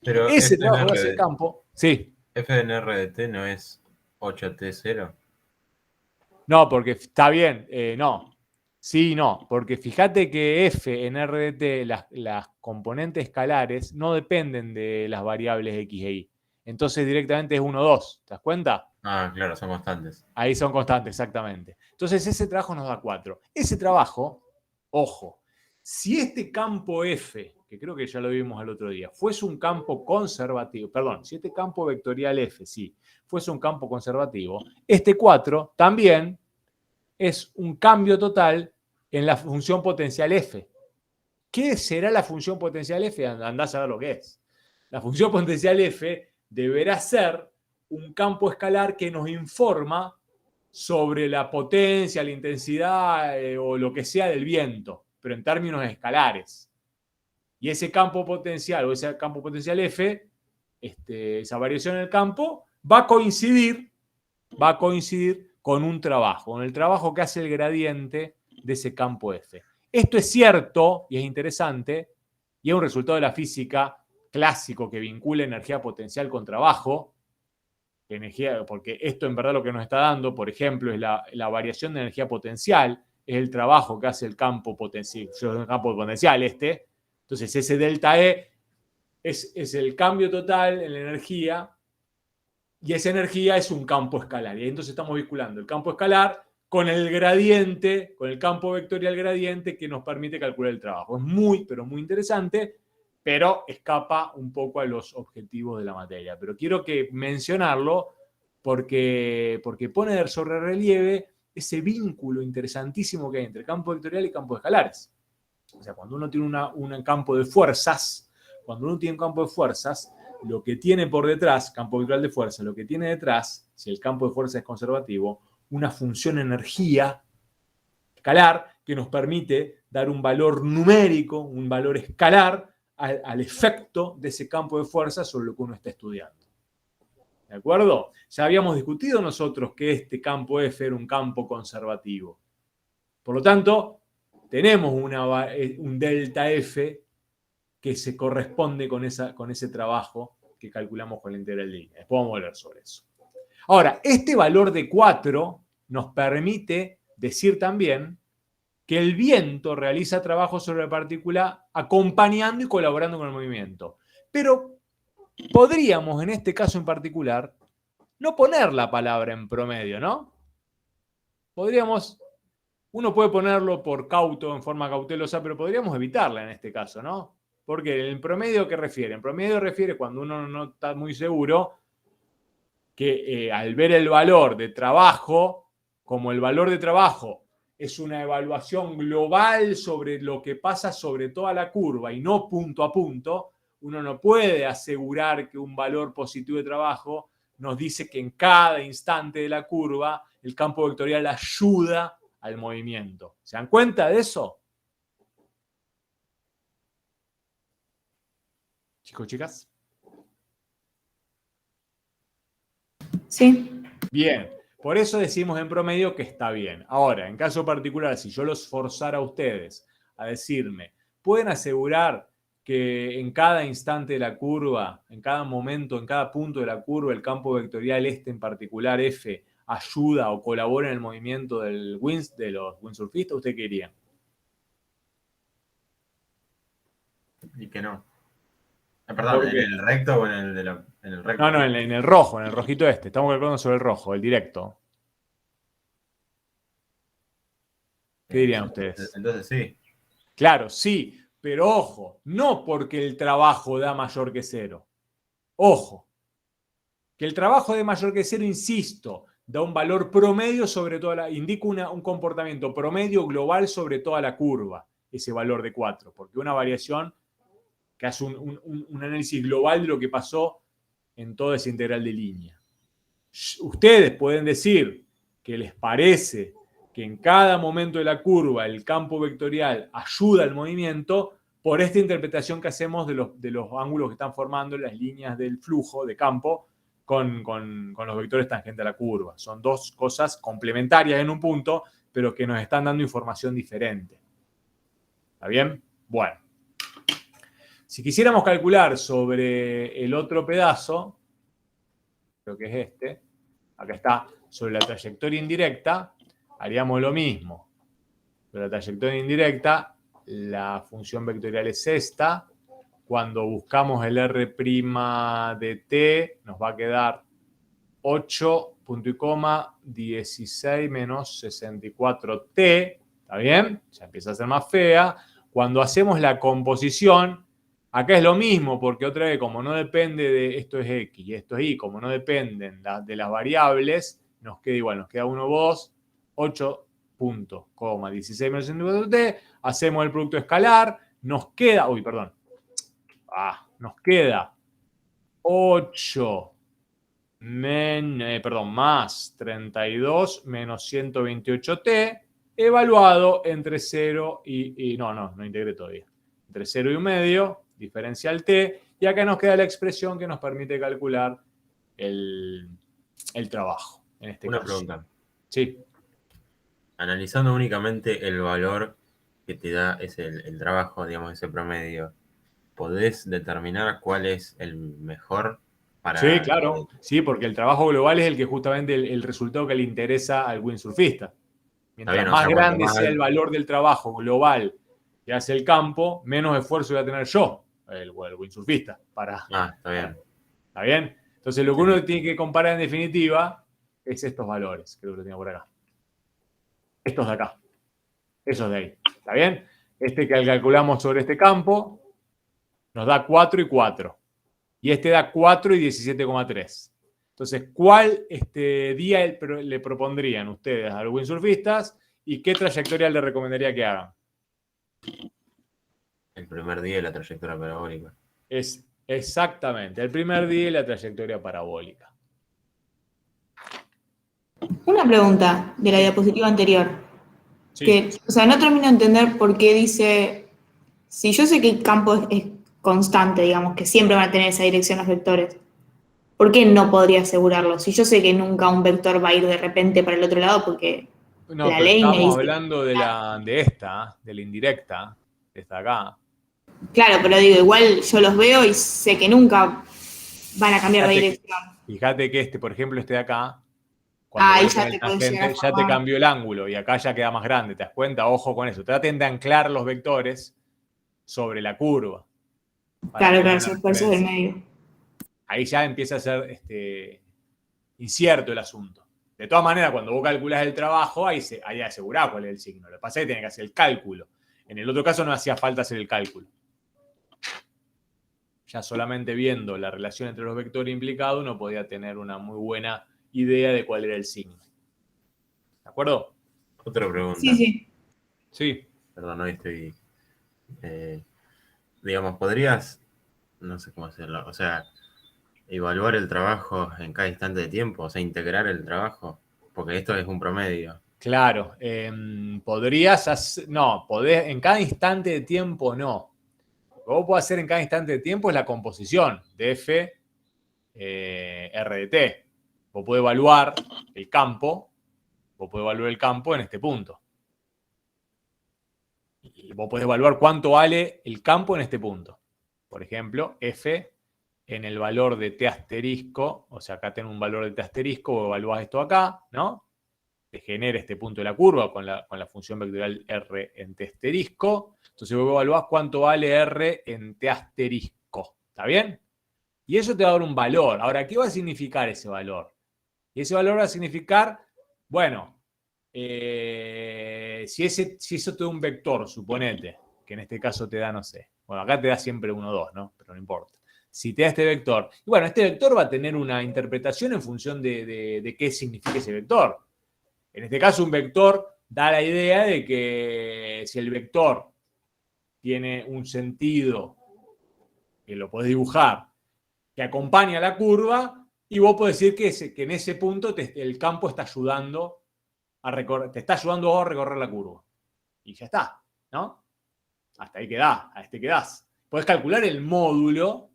Pero ese trabajo que hace el campo, sí. F en R de T no es 8T0. No, porque está bien, no. Sí, no, porque fíjate que F en R de T, las componentes escalares, no dependen de las variables X e Y. Entonces directamente es 1, 2. ¿Te das cuenta? Ah, claro, son constantes. Ahí son constantes, exactamente. Entonces ese trabajo nos da 4. Ese trabajo, ojo, si este campo F, que creo que ya lo vimos el otro día, fuese un campo conservativo, perdón, si este campo vectorial F, sí, fuese un campo conservativo, este 4 también es un cambio total en la función potencial F. ¿Qué será la función potencial F? Andá a saber lo que es. La función potencial F deberá ser un campo escalar que nos informa sobre la potencia, la intensidad o lo que sea del viento, pero en términos escalares. Y ese campo potencial o ese campo potencial F, esa variación en el campo, va a coincidir con un trabajo, con el trabajo que hace el gradiente de ese campo F. Esto es cierto y es interesante y es un resultado de la física clásico que vincula energía potencial con trabajo, porque esto en verdad lo que nos está dando, por ejemplo, es la variación de energía potencial, es el trabajo que hace el campo potencial, Entonces ese delta E es el cambio total en la energía y esa energía es un campo escalar. Y entonces estamos vinculando el campo escalar con el gradiente, con el campo vectorial gradiente que nos permite calcular el trabajo. Es muy, pero muy interesante, pero escapa un poco a los objetivos de la materia. Pero quiero mencionarlo porque pone sobre relieve ese vínculo interesantísimo que hay entre campo vectorial y campos escalares. O sea, cuando uno tiene un campo de fuerzas, lo que tiene por detrás, campo vectorial de fuerza, lo que tiene detrás, si el campo de fuerza es conservativo, una función energía escalar que nos permite dar un valor numérico, un valor escalar al efecto de ese campo de fuerza sobre lo que uno está estudiando. ¿De acuerdo? Ya habíamos discutido nosotros que este campo F era un campo conservativo. Por lo tanto, tenemos un delta F que se corresponde con ese trabajo que calculamos con la integral de línea. Después vamos a volver sobre eso. Ahora, este valor de 4 nos permite decir también que el viento realiza trabajo sobre la partícula acompañando y colaborando con el movimiento. Pero podríamos, en este caso en particular, no poner la palabra en promedio, ¿no? Uno puede ponerlo por cauto, en forma cautelosa, pero podríamos evitarla en este caso, ¿no? Porque el promedio, ¿qué refiere? En promedio refiere cuando uno no está muy seguro que al ver el valor de trabajo, como el valor de trabajo es una evaluación global sobre lo que pasa sobre toda la curva y no punto a punto, uno no puede asegurar que un valor positivo de trabajo nos dice que en cada instante de la curva el campo vectorial ayuda al movimiento. ¿Se dan cuenta de eso? Chicos, chicas. Sí. Bien, por eso decimos en promedio que está bien. Ahora, en caso particular, si yo los forzara a ustedes a decirme, ¿pueden asegurar que en cada instante de la curva, en cada momento, en cada punto de la curva, el campo vectorial en particular F, ayuda o colabora en el movimiento de los windsurfistas? ¿Usted qué diría? Y que no. Perdón, ¿en el recto o en el recto? No, en el rojo, en el rojito este. Estamos calculando sobre el rojo, el directo. ¿Qué dirían ustedes? Entonces sí. Claro, sí, pero ojo, no porque el trabajo da mayor que 0. Ojo, que el trabajo de mayor que 0, insisto, da un valor promedio sobre indica un comportamiento promedio global sobre toda la curva, ese valor de 4, porque una variación que hace un análisis global de lo que pasó en toda esa integral de línea. Ustedes pueden decir que les parece que en cada momento de la curva el campo vectorial ayuda al movimiento por esta interpretación que hacemos de los ángulos que están formando las líneas del flujo de campo con los vectores tangentes a la curva. Son dos cosas complementarias en un punto, pero que nos están dando información diferente. ¿Está bien? Bueno. Si quisiéramos calcular sobre el otro pedazo, creo que es este, acá está, sobre la trayectoria indirecta, haríamos lo mismo. Sobre la trayectoria indirecta, la función vectorial es esta. Cuando buscamos el R' de t, nos va a quedar 8, punto y coma, 16 menos 64t. ¿Está bien? Ya empieza a ser más fea. Cuando hacemos la composición, acá es lo mismo, porque otra vez, como no depende de esto es X y esto es Y, como no dependen de las variables, nos queda igual, nos queda 1, 2, 8, punto, coma, 16 menos 64t, hacemos el producto escalar, nos queda, nos queda 8 más 32 menos 128t, evaluado entre 0 y no integré todavía, entre 0 y 1 medio, diferencial t, y acá nos queda la expresión que nos permite calcular el trabajo. En este Una caso. pregunta. Sí. Analizando únicamente el valor que te da el trabajo, digamos, ese promedio, ¿podés determinar cuál es el mejor para...? Sí, claro. Sí, porque el trabajo global es el que justamente el resultado que le interesa al windsurfista. Mientras bien, más grande más sea el valor del trabajo global que hace el campo, menos esfuerzo voy a tener yo, el windsurfista, está bien. ¿Está bien? Entonces lo que uno tiene que comparar en definitiva es estos valores. Creo que lo tengo por acá. Estos de acá. Esos de ahí. ¿Está bien? Este que calculamos sobre este campo nos da 4 y 4. Y este da 4 y 17,3. Entonces, ¿cuál día le propondrían ustedes a los windsurfistas y qué trayectoria le recomendaría que hagan? El primer día de la trayectoria parabólica. Es exactamente, el primer día de la trayectoria parabólica. Una pregunta de la diapositiva anterior. Sí. No termino de entender por qué dice, si yo sé que el campo es constante, digamos, que siempre van a tener esa dirección los vectores, ¿por qué no podría asegurarlo? Si yo sé que nunca un vector va a ir de repente para el otro lado, porque No, la pero ley me estamos dice... hablando de la indirecta, de esta acá. Claro, pero digo, igual yo los veo y sé que nunca van a cambiar de dirección. Fíjate que por ejemplo, este de acá, cuando Ahí vuelta ya el te puedes llegar tangente, a ya te formar. cambió el ángulo y acá ya queda más grande, ¿te das cuenta? Ojo con eso. Traten de anclar los vectores sobre la curva para Claro, tener claro, una por eso del referencia. medio. Ahí ya empieza a ser incierto el asunto. De todas maneras, cuando vos calculás el trabajo, ahí asegurás cuál es el signo. Lo que pasa es que tenés que hacer el cálculo. En el otro caso no hacía falta hacer el cálculo. Ya solamente viendo la relación entre los vectores implicados, uno podía tener una muy buena idea de cuál era el signo. ¿De acuerdo? Otra Sí, pregunta. sí. Sí. Perdón, hoy estoy... digamos, ¿podrías, no sé cómo hacerlo, o sea, evaluar el trabajo en cada instante de tiempo? O sea, integrar el trabajo, porque esto es un promedio. Claro. Podrías hacer... No, podés, en cada instante de tiempo no. Lo que vos podés hacer en cada instante de tiempo es la composición de F R de T. Vos podés evaluar el campo, en este punto. Y vos podés evaluar cuánto vale el campo en este punto. Por ejemplo, F en el valor de T asterisco, o sea, acá tengo un valor de T asterisco, vos evaluás esto acá, ¿no? Te genera este punto de la curva con la función vectorial R en T asterisco. Entonces vos evaluás cuánto vale R en T asterisco. ¿Está bien? Y eso te va a dar un valor. Ahora, ¿qué va a significar ese valor? Y ese valor va a significar, bueno, si eso te da un vector, suponete, que en este caso te da, no sé, bueno, acá te da siempre 1, 2, ¿no? Pero no importa. Si te da este vector, y bueno, este vector va a tener una interpretación en función de qué significa ese vector. En este caso, un vector da la idea de que si el vector tiene un sentido, que lo podés dibujar, que acompaña la curva, y vos podés decir que en ese punto el campo está ayudando te está ayudando a recorrer la curva. Y ya está, ¿no? Hasta ahí quedás, a este quedás. Podés calcular el módulo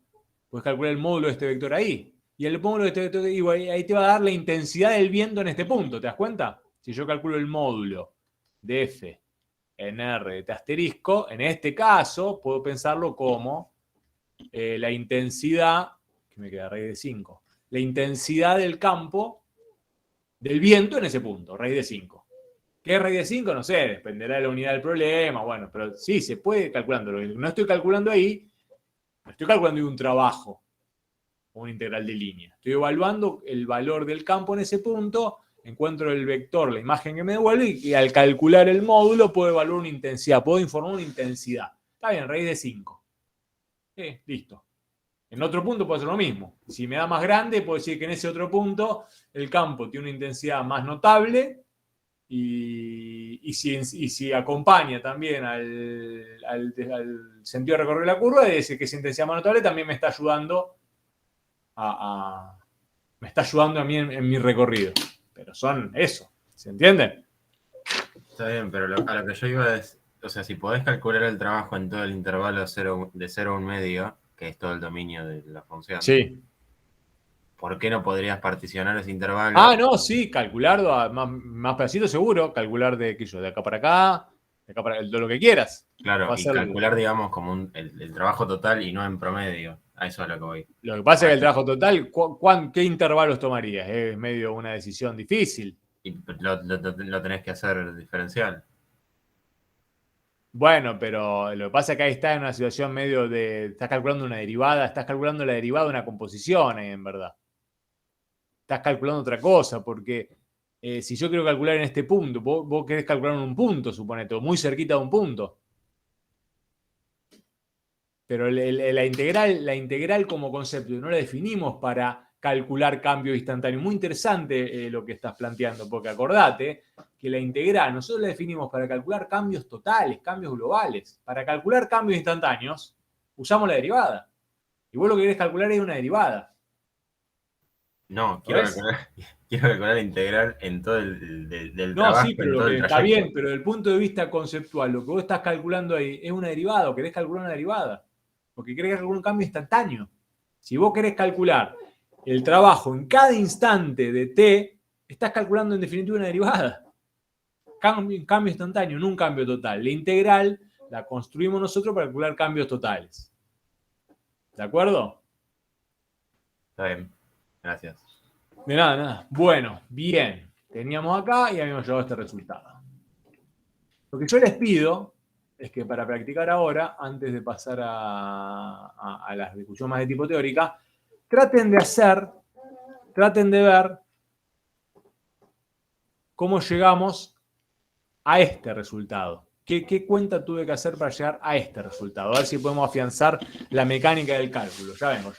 de este vector ahí. Y el módulo de este vector ahí te va a dar la intensidad del viento en este punto, ¿te das cuenta? Si yo calculo el módulo de F en R de T asterisco, en este caso puedo pensarlo como la intensidad, que me queda raíz de 5, la intensidad del campo del viento en ese punto, raíz de 5. ¿Qué es raíz de 5? No sé, dependerá de la unidad del problema, bueno, pero sí, se puede ir calculando. Lo que no estoy calculando ahí, no estoy calculando un trabajo o una integral de línea. Estoy evaluando el valor del campo en ese punto, encuentro el vector, la imagen que me devuelve, y al calcular el módulo puedo evaluar una intensidad, puedo informar una intensidad. Está bien, raíz de 5. Listo. En otro punto puede ser lo mismo. Si me da más grande, puedo decir que en ese otro punto el campo tiene una intensidad más notable y si acompaña también al sentido de recorrer la curva, es decir que esa intensidad más notable también me está ayudando a mí en mi recorrido. Pero son eso, ¿se entiende? Está bien, pero a lo que yo iba es, o sea, si podés calcular el trabajo en todo el intervalo de 0 a 1 medio, que es todo el dominio de la función, Sí. ¿por qué no podrías particionar ese intervalo? Ah, no, sí, calcular más pedacito seguro, calcular de acá para acá, de acá para lo que quieras. Claro, y Ser, calcular, digamos, como el trabajo total y no en promedio. A eso es a lo que voy. lo que pasa es que el trabajo total, ¿qué intervalos tomarías? Es medio una decisión difícil. Y lo tenés que hacer diferencial. Bueno, pero lo que pasa es que ahí está en una situación medio de. Estás calculando una derivada, estás calculando la derivada de una composición, en verdad. Estás calculando otra cosa, porque si yo quiero calcular en este punto, vos querés calcular en un punto, suponete, o muy cerquita de un punto. Pero la integral como concepto no la definimos para calcular cambios instantáneos. Muy interesante lo que estás planteando, porque acordate que la integral nosotros la definimos para calcular cambios totales, cambios globales. Para calcular cambios instantáneos usamos la derivada. Y vos lo que querés calcular es una derivada. No, quiero calcular la integral en todo del No, trabajo, sí, pero en lo todo que el está trayecto. bien, pero desde el punto de vista conceptual, lo que vos estás calculando ahí es una derivada, o querés calcular una derivada, porque querés calcular un cambio instantáneo. Si vos querés calcular el trabajo en cada instante de t, estás calculando en definitiva una derivada. cambio instantáneo, no un cambio total. La integral la construimos nosotros para calcular cambios totales. ¿De acuerdo? Está bien. Gracias. De nada, nada. Bueno, bien. Teníamos acá y habíamos llegado a este resultado. Lo que yo les pido es que para practicar ahora, antes de pasar a la discusión más de tipo teórica, traten de ver cómo llegamos a este resultado. ¿Qué cuenta tuve que hacer para llegar a este resultado? A ver si podemos afianzar la mecánica del cálculo. Ya vengo ya.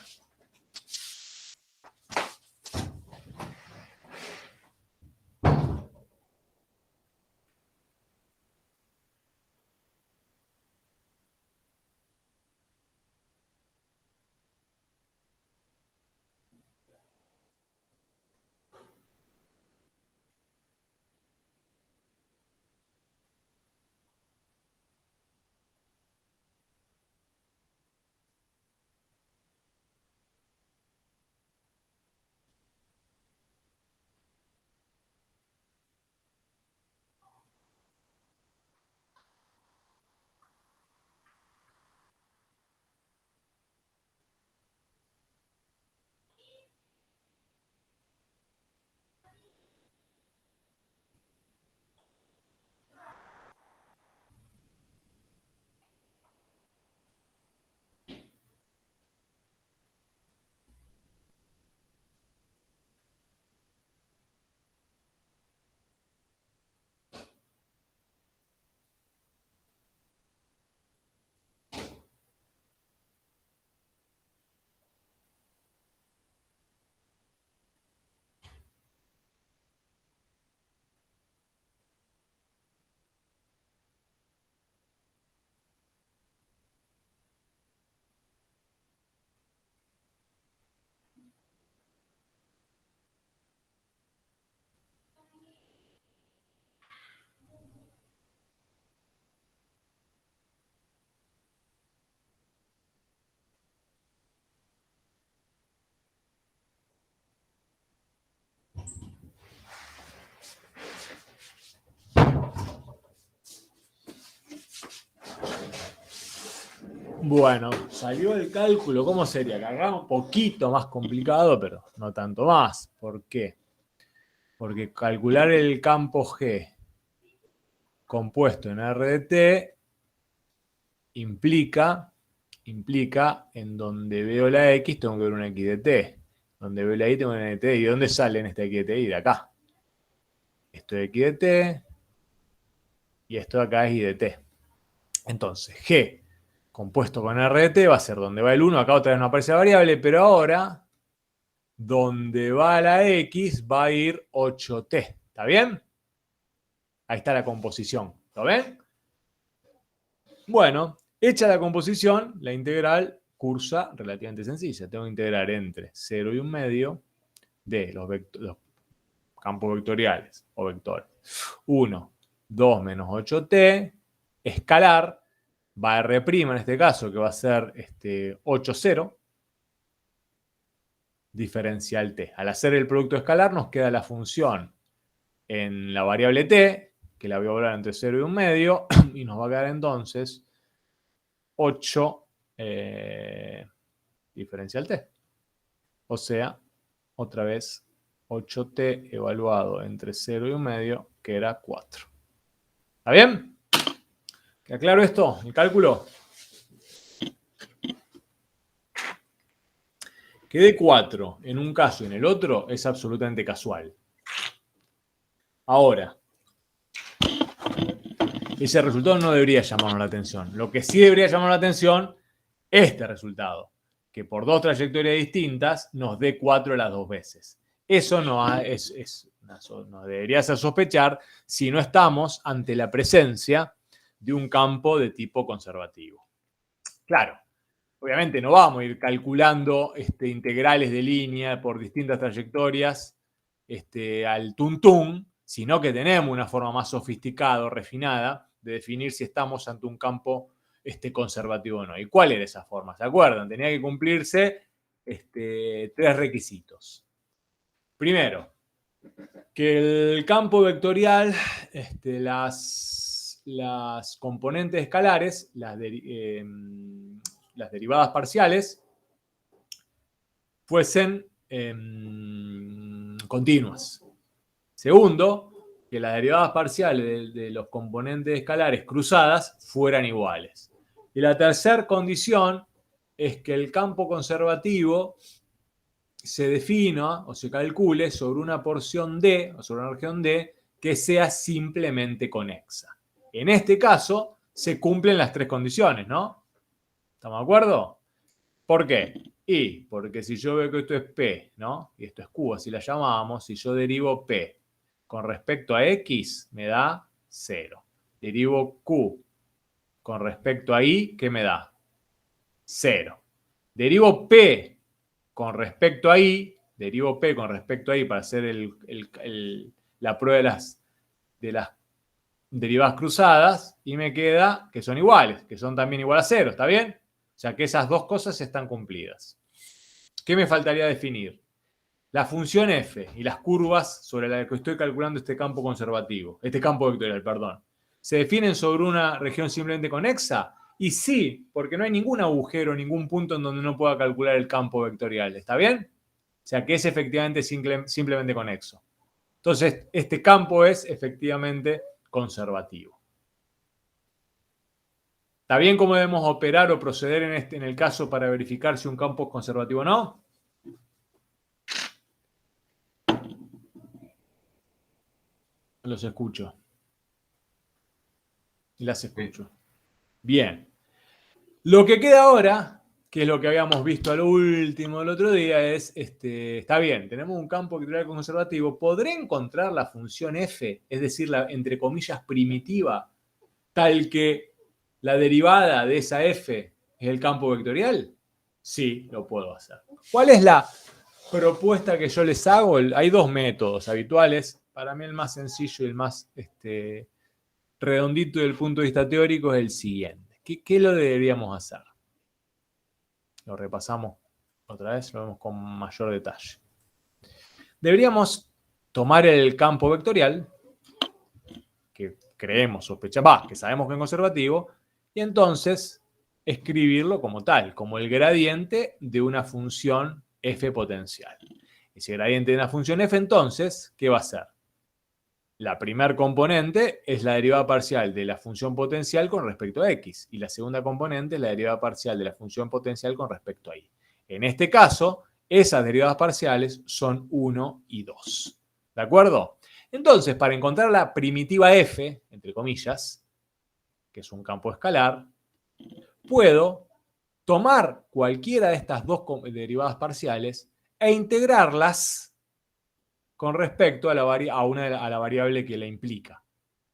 Bueno, salió el cálculo. ¿Cómo sería? Acá un poquito más complicado, pero no tanto más. ¿Por qué? Porque calcular el campo G compuesto en R de T implica en donde veo la X tengo que ver una X de T. Donde veo la Y tengo una X de T. ¿Y de dónde sale en esta X de T? Y de acá. Esto es X de T. Y esto de acá es Y de T. Entonces, G compuesto con R de T va a ser donde va el 1. Acá otra vez no aparece la variable, pero ahora donde va la X va a ir 8T. ¿Está bien? Ahí está la composición. ¿Lo ven? Bueno, hecha la composición, la integral cursa relativamente sencilla. Tengo que integrar entre 0 y 1 medio de los campos vectoriales o vectores. 1, 2 menos 8T, escalar, va a R' en este caso, que va a ser 8, 0, diferencial T. Al hacer el producto escalar nos queda la función en la variable T, que la voy a volar entre 0 y 1 medio, y nos va a quedar entonces 8 diferencial T. O sea, otra vez 8T evaluado entre 0 y 1 medio, que era 4. ¿Está bien? ¿Queda claro esto? ¿El cálculo? Que dé 4 en un caso y en el otro es absolutamente casual. Ahora, ese resultado no debería llamarnos la atención. Lo que sí debería llamarnos la atención, este resultado, que por dos trayectorias distintas nos dé 4 las dos veces. Eso no nos debería hacer sospechar si no estamos ante la presencia de un campo de tipo conservativo. Claro, obviamente no vamos a ir calculando integrales de línea por distintas trayectorias al tuntún, sino que tenemos una forma más sofisticada, refinada, de definir si estamos ante un campo conservativo o no. ¿Y cuál era esa forma? ¿Se acuerdan? Tenía que cumplirse 3 requisitos. Primero, que el campo vectorial, las componentes escalares, las derivadas parciales, fuesen continuas. Segundo, que las derivadas parciales de los componentes escalares cruzadas fueran iguales. Y la tercera condición es que el campo conservativo se defina o se calcule sobre una porción D o sobre una región D que sea simplemente conexa. En este caso, se cumplen las tres condiciones, ¿no? ¿Estamos de acuerdo? ¿Por qué? Y porque si yo veo que esto es P, ¿no? Y esto es Q, así la llamamos, si yo derivo P con respecto a X, me da 0. Derivo Q con respecto a Y, ¿qué me da? 0. Derivo P con respecto a Y, derivo P con respecto a Y para hacer la prueba de las derivadas cruzadas y me queda que son iguales, que son también igual a 0, ¿está bien? O sea que esas dos cosas están cumplidas. ¿Qué me faltaría definir? La función f y las curvas sobre las que estoy calculando este campo conservativo, este campo vectorial, perdón. ¿Se definen sobre una región simplemente conexa? Y sí, porque no hay ningún agujero, ningún punto en donde no pueda calcular el campo vectorial. ¿Está bien? O sea que es efectivamente simplemente conexo. Entonces, este campo es efectivamente conservativo. ¿Está bien cómo debemos operar o proceder en el caso para verificar si un campo es conservativo o no? Los escucho. Y las escucho. Bien. Lo que queda ahora, que es lo que habíamos visto al último el otro día, es, está bien, tenemos un campo vectorial conservativo. ¿Podré encontrar la función f, es decir, la, entre comillas, primitiva, tal que la derivada de esa f es el campo vectorial? Sí, lo puedo hacer. ¿Cuál es la propuesta que yo les hago? Hay dos métodos habituales. Para mí el más sencillo y el más redondito desde el punto de vista teórico es el siguiente. ¿Qué lo deberíamos hacer? Lo repasamos otra vez, lo vemos con mayor detalle. Deberíamos tomar el campo vectorial, que creemos, sospechamos, que sabemos que es conservativo, y entonces escribirlo como tal, como el gradiente de una función f potencial. Ese gradiente de una función f, entonces, ¿qué va a ser? La primer componente es la derivada parcial de la función potencial con respecto a x, y la segunda componente es la derivada parcial de la función potencial con respecto a y. En este caso, esas derivadas parciales son 1 y 2. ¿De acuerdo? Entonces, para encontrar la primitiva f, entre comillas, que es un campo escalar, puedo tomar cualquiera de estas dos derivadas parciales e integrarlas con respecto a la variable que la implica,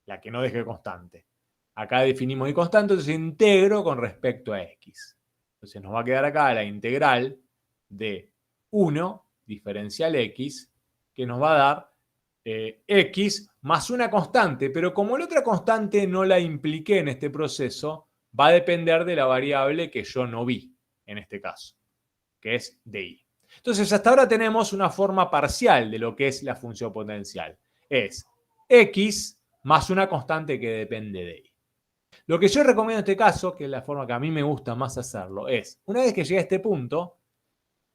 la que no deje constante. Acá definimos y constante, entonces integro con respecto a x. Entonces nos va a quedar acá la integral de 1 diferencial x, que nos va a dar x más una constante, pero como la otra constante no la impliqué en este proceso, va a depender de la variable que yo no vi, en este caso, que es di. Entonces, hasta ahora tenemos una forma parcial de lo que es la función potencial. Es x más una constante que depende de y. Lo que yo recomiendo en este caso, que es la forma que a mí me gusta más hacerlo, es, una vez que llegue a este punto,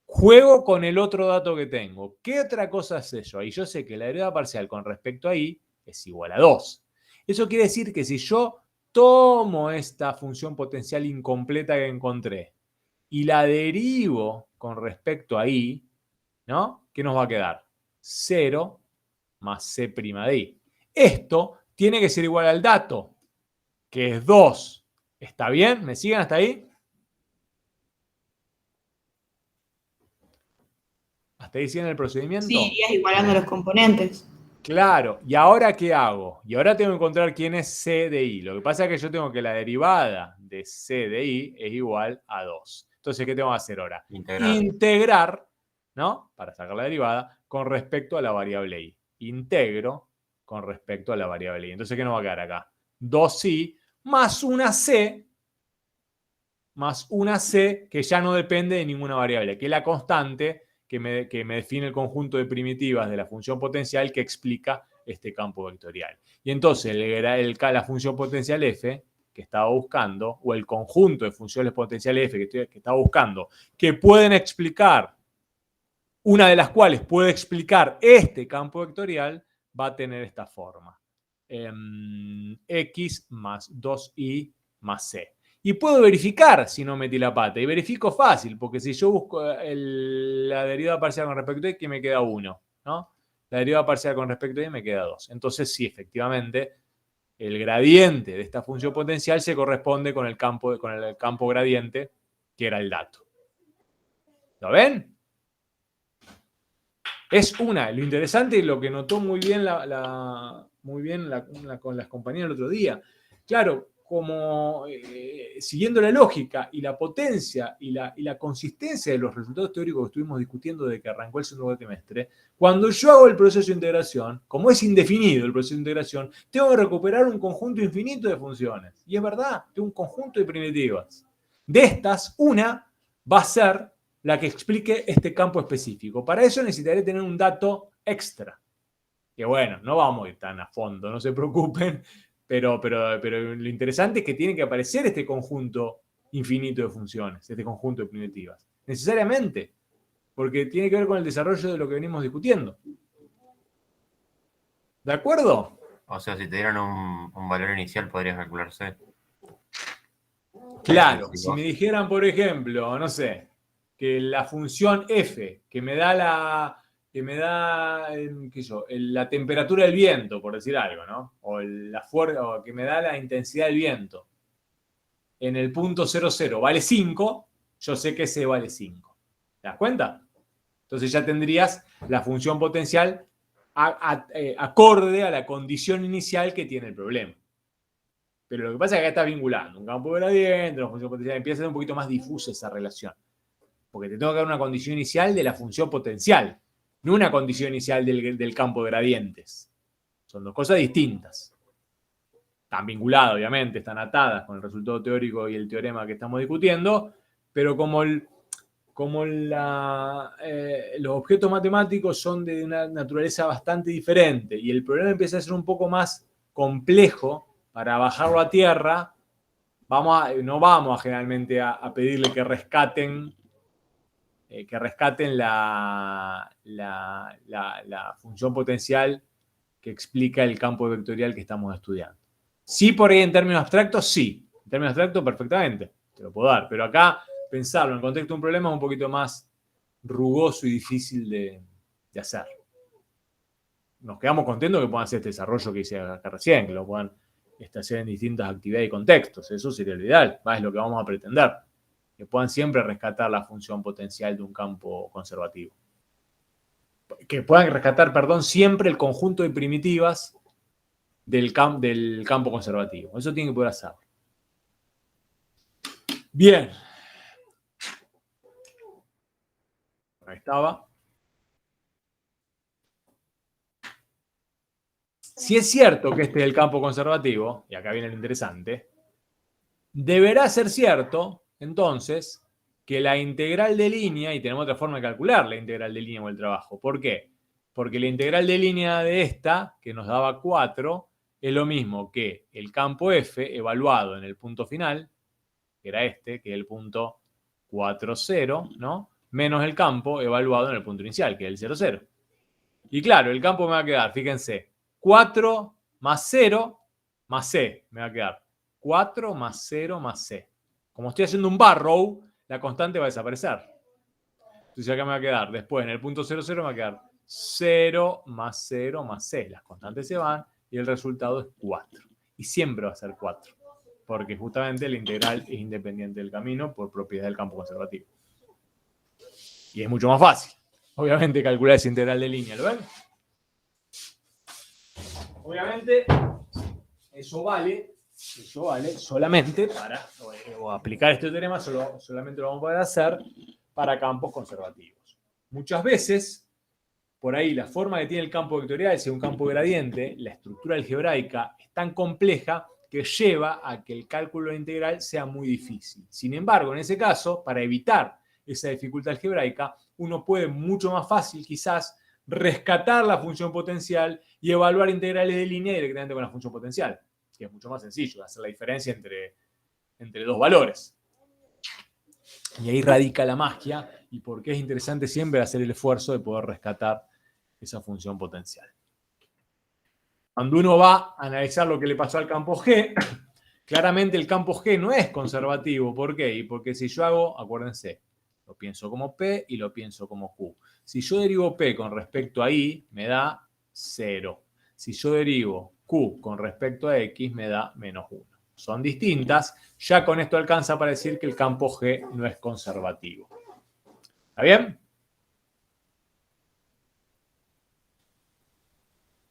juego con el otro dato que tengo. ¿Qué otra cosa sé yo? Y yo sé que la derivada parcial con respecto a y es igual a 2. Eso quiere decir que si yo tomo esta función potencial incompleta que encontré y la derivo con respecto a y, ¿no? ¿Qué nos va a quedar? 0 más c' de y. Esto tiene que ser igual al dato, que es 2. ¿Está bien? ¿Me siguen hasta ahí? ¿Hasta ahí siguen el procedimiento? Sí, irías igualando los componentes. Claro. ¿Y ahora qué hago? Y ahora tengo que encontrar quién es c de y. Lo que pasa es que yo tengo que la derivada de c de y es igual a 2. Entonces, ¿qué tengo que hacer ahora? Integrar, ¿no? Para sacar la derivada con respecto a la variable y. Integro con respecto a la variable y. Entonces, ¿qué nos va a quedar acá? 2i más una c que ya no depende de ninguna variable, que es la constante que me define el conjunto de primitivas de la función potencial que explica este campo vectorial. Y entonces la función potencial f que estaba buscando, o el conjunto de funciones potenciales f que estaba buscando, que pueden explicar, una de las cuales puede explicar este campo vectorial, va a tener esta forma. X más 2y más c. Y puedo verificar si no metí la pata. Y verifico fácil, porque si yo busco la derivada parcial con respecto a x, me queda 1, ¿no? La derivada parcial con respecto a y me queda 2. Entonces, sí, efectivamente, el gradiente de esta función potencial se corresponde con el campo gradiente, que era el dato. ¿Lo ven? Es lo interesante y lo que notó muy bien con las compañías el otro día. Claro, como siguiendo la lógica y la potencia y la consistencia de los resultados teóricos que estuvimos discutiendo desde que arrancó el segundo trimestre, cuando yo hago el proceso de integración, como es indefinido el proceso de integración, tengo que recuperar un conjunto infinito de funciones. Y es verdad, tengo un conjunto de primitivas. De estas, una va a ser la que explique este campo específico. Para eso necesitaré tener un dato extra. Que bueno, no vamos a ir tan a fondo, no se preocupen, pero lo interesante es que tiene que aparecer este conjunto infinito de funciones, este conjunto de primitivas. Necesariamente, porque tiene que ver con el desarrollo de lo que venimos discutiendo. ¿De acuerdo? O sea, si te dieran un valor inicial, podrías calcular C. Claro, si me dijeran, por ejemplo, no sé, que la función f, que me da la temperatura del viento, por decir algo, ¿no? O que me da la intensidad del viento, en el punto 00 vale 5, yo sé que C vale 5. ¿Te das cuenta? Entonces ya tendrías la función potencial acorde a la condición inicial que tiene el problema. Pero lo que pasa es que acá está vinculando un campo gradiente, una función potencial, empieza a ser un poquito más difusa esa relación. Porque te tengo que dar una condición inicial de la función potencial, no una condición inicial del campo de gradientes. Son dos cosas distintas. Están vinculadas, obviamente, están atadas con el resultado teórico y el teorema que estamos discutiendo, pero como los objetos matemáticos son de una naturaleza bastante diferente y el problema empieza a ser un poco más complejo para bajarlo a tierra, no vamos generalmente a pedirle que rescaten la función potencial que explica el campo vectorial que estamos estudiando. Sí, por ahí en términos abstractos, sí. En términos abstractos, perfectamente. Te lo puedo dar. Pero acá, pensarlo en el contexto de un problema es un poquito más rugoso y difícil de hacer. Nos quedamos contentos que puedan hacer este desarrollo que hice acá recién, que lo puedan hacer en distintas actividades y contextos. Eso sería lo ideal. Es lo que vamos a pretender. Que puedan siempre rescatar la función potencial de un campo conservativo. Que puedan rescatar, siempre el conjunto de primitivas del campo conservativo. Eso tiene que poder hacer. Bien. Ahí estaba. Si es cierto que este es el campo conservativo, y acá viene lo interesante, deberá ser cierto, entonces, que la integral de línea, y tenemos otra forma de calcular la integral de línea o el trabajo. ¿Por qué? Porque la integral de línea de esta, que nos daba 4, es lo mismo que el campo f evaluado en el punto final, que era que es el punto 4, 0, ¿no? Menos el campo evaluado en el punto inicial, que es el 0, 0. Y claro, el campo me va a quedar, fíjense, 4 más 0 más c, me va a quedar 4 más 0 más c. Como estoy haciendo un barrow, la constante va a desaparecer. Entonces acá me va a quedar, después en el punto 0, 0 me va a quedar 0 más c. Las constantes se van y el resultado es 4. Y siempre va a ser 4. Porque justamente la integral es independiente del camino por propiedad del campo conservativo. Y es mucho más fácil. Obviamente calcular esa integral de línea, ¿lo ven? Obviamente eso vale solamente o aplicar este teorema solamente lo vamos a poder hacer para campos conservativos. Muchas veces, por ahí, la forma que tiene el campo vectorial, si es un campo gradiente, la estructura algebraica es tan compleja que lleva a que el cálculo integral sea muy difícil. Sin embargo, en ese caso, para evitar esa dificultad algebraica, uno puede mucho más fácil quizás rescatar la función potencial y evaluar integrales de línea directamente con la función potencial, que es mucho más sencillo, hacer la diferencia entre dos valores. Y ahí radica la magia y por qué es interesante siempre hacer el esfuerzo de poder rescatar esa función potencial. Cuando uno va a analizar lo que le pasó al campo G, claramente el campo G no es conservativo. ¿Por qué? Y porque si yo hago, acuérdense, lo pienso como P y lo pienso como Q. Si yo derivo P con respecto a I, me da 0. Si yo derivo Q con respecto a X, me da menos 1. Son distintas. Ya con esto alcanza para decir que el campo G no es conservativo. ¿Está bien?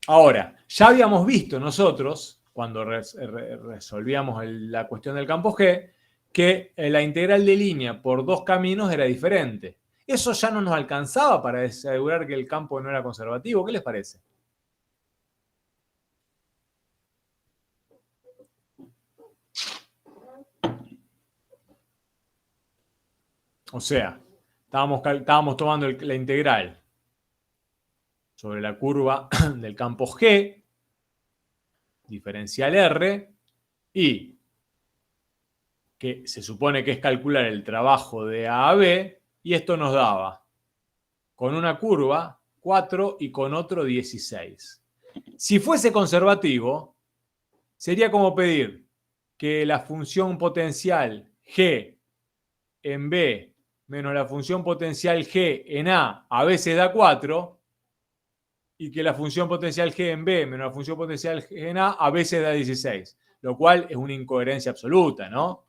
Ahora, ya habíamos visto nosotros, cuando resolvíamos la cuestión del campo G, que la integral de línea por dos caminos era diferente. Eso ya no nos alcanzaba para asegurar que el campo no era conservativo. ¿Qué les parece? O sea, estábamos tomando la integral sobre la curva del campo G, diferencial R, y que se supone que es calcular el trabajo de A a B, y esto nos daba con una curva 4 y con otro 16. Si fuese conservativo, sería como pedir que la función potencial G en B menos la función potencial G en A veces da 4, y que la función potencial G en B menos la función potencial G en A veces da 16, lo cual es una incoherencia absoluta, ¿no?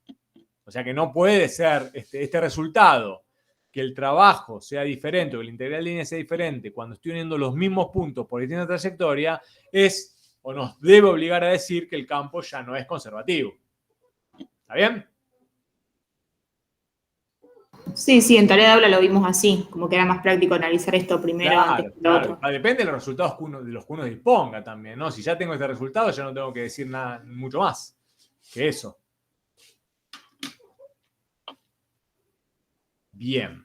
O sea que no puede ser este resultado, que el trabajo sea diferente o que la integral de línea sea diferente cuando estoy uniendo los mismos puntos por distinta trayectoria, es o nos debe obligar a decir que el campo ya no es conservativo. ¿Está bien? Sí, en tarea de aula lo vimos así, como que era más práctico analizar esto primero antes que lo otro. Depende de los resultados de los que uno disponga también, ¿no? Si ya tengo este resultado, ya no tengo que decir nada mucho más que eso. Bien.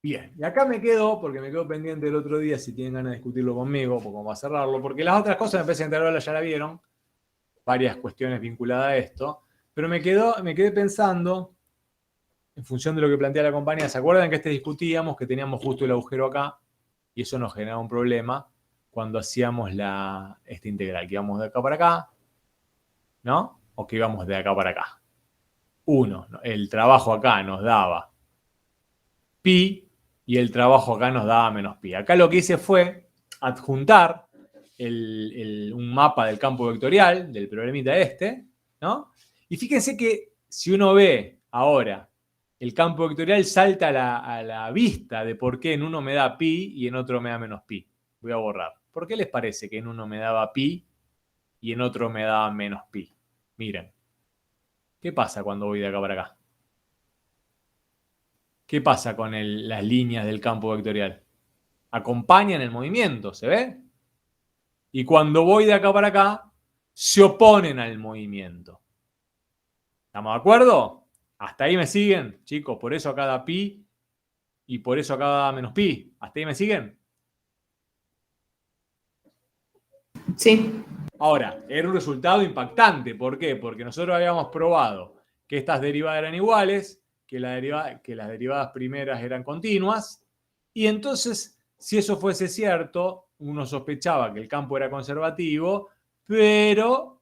Bien. Y acá me quedo, porque me quedo pendiente el otro día, si tienen ganas de discutirlo conmigo, porque vamos a cerrarlo, porque las otras cosas me parece que en Tarola ya la vieron, varias cuestiones vinculadas a esto, pero me quedé pensando, en función de lo que plantea la compañía, ¿se acuerdan que discutíamos que teníamos justo el agujero acá? Y eso nos generaba un problema cuando hacíamos esta integral, que íbamos de acá para acá, ¿no? O que íbamos de acá para acá. El trabajo acá nos daba pi y el trabajo acá nos daba menos pi. Acá lo que hice fue adjuntar un mapa del campo vectorial, del problemita ¿no? Y fíjense que si uno ve ahora el campo vectorial salta a la vista de por qué en uno me da pi y en otro me da menos pi. Voy a borrar. ¿Por qué les parece que en uno me daba pi y en otro me daba menos pi? Miren. ¿Qué pasa cuando voy de acá para acá? ¿Qué pasa con las líneas del campo vectorial? Acompañan el movimiento, ¿se ve? Y cuando voy de acá para acá, se oponen al movimiento. ¿Estamos de acuerdo? ¿Hasta ahí me siguen, chicos? Por eso acá da pi y por eso acá da menos pi. ¿Hasta ahí me siguen? Sí. Ahora, era un resultado impactante. ¿Por qué? Porque nosotros habíamos probado que estas derivadas eran iguales, que las derivadas primeras eran continuas, y entonces, si eso fuese cierto, uno sospechaba que el campo era conservativo, pero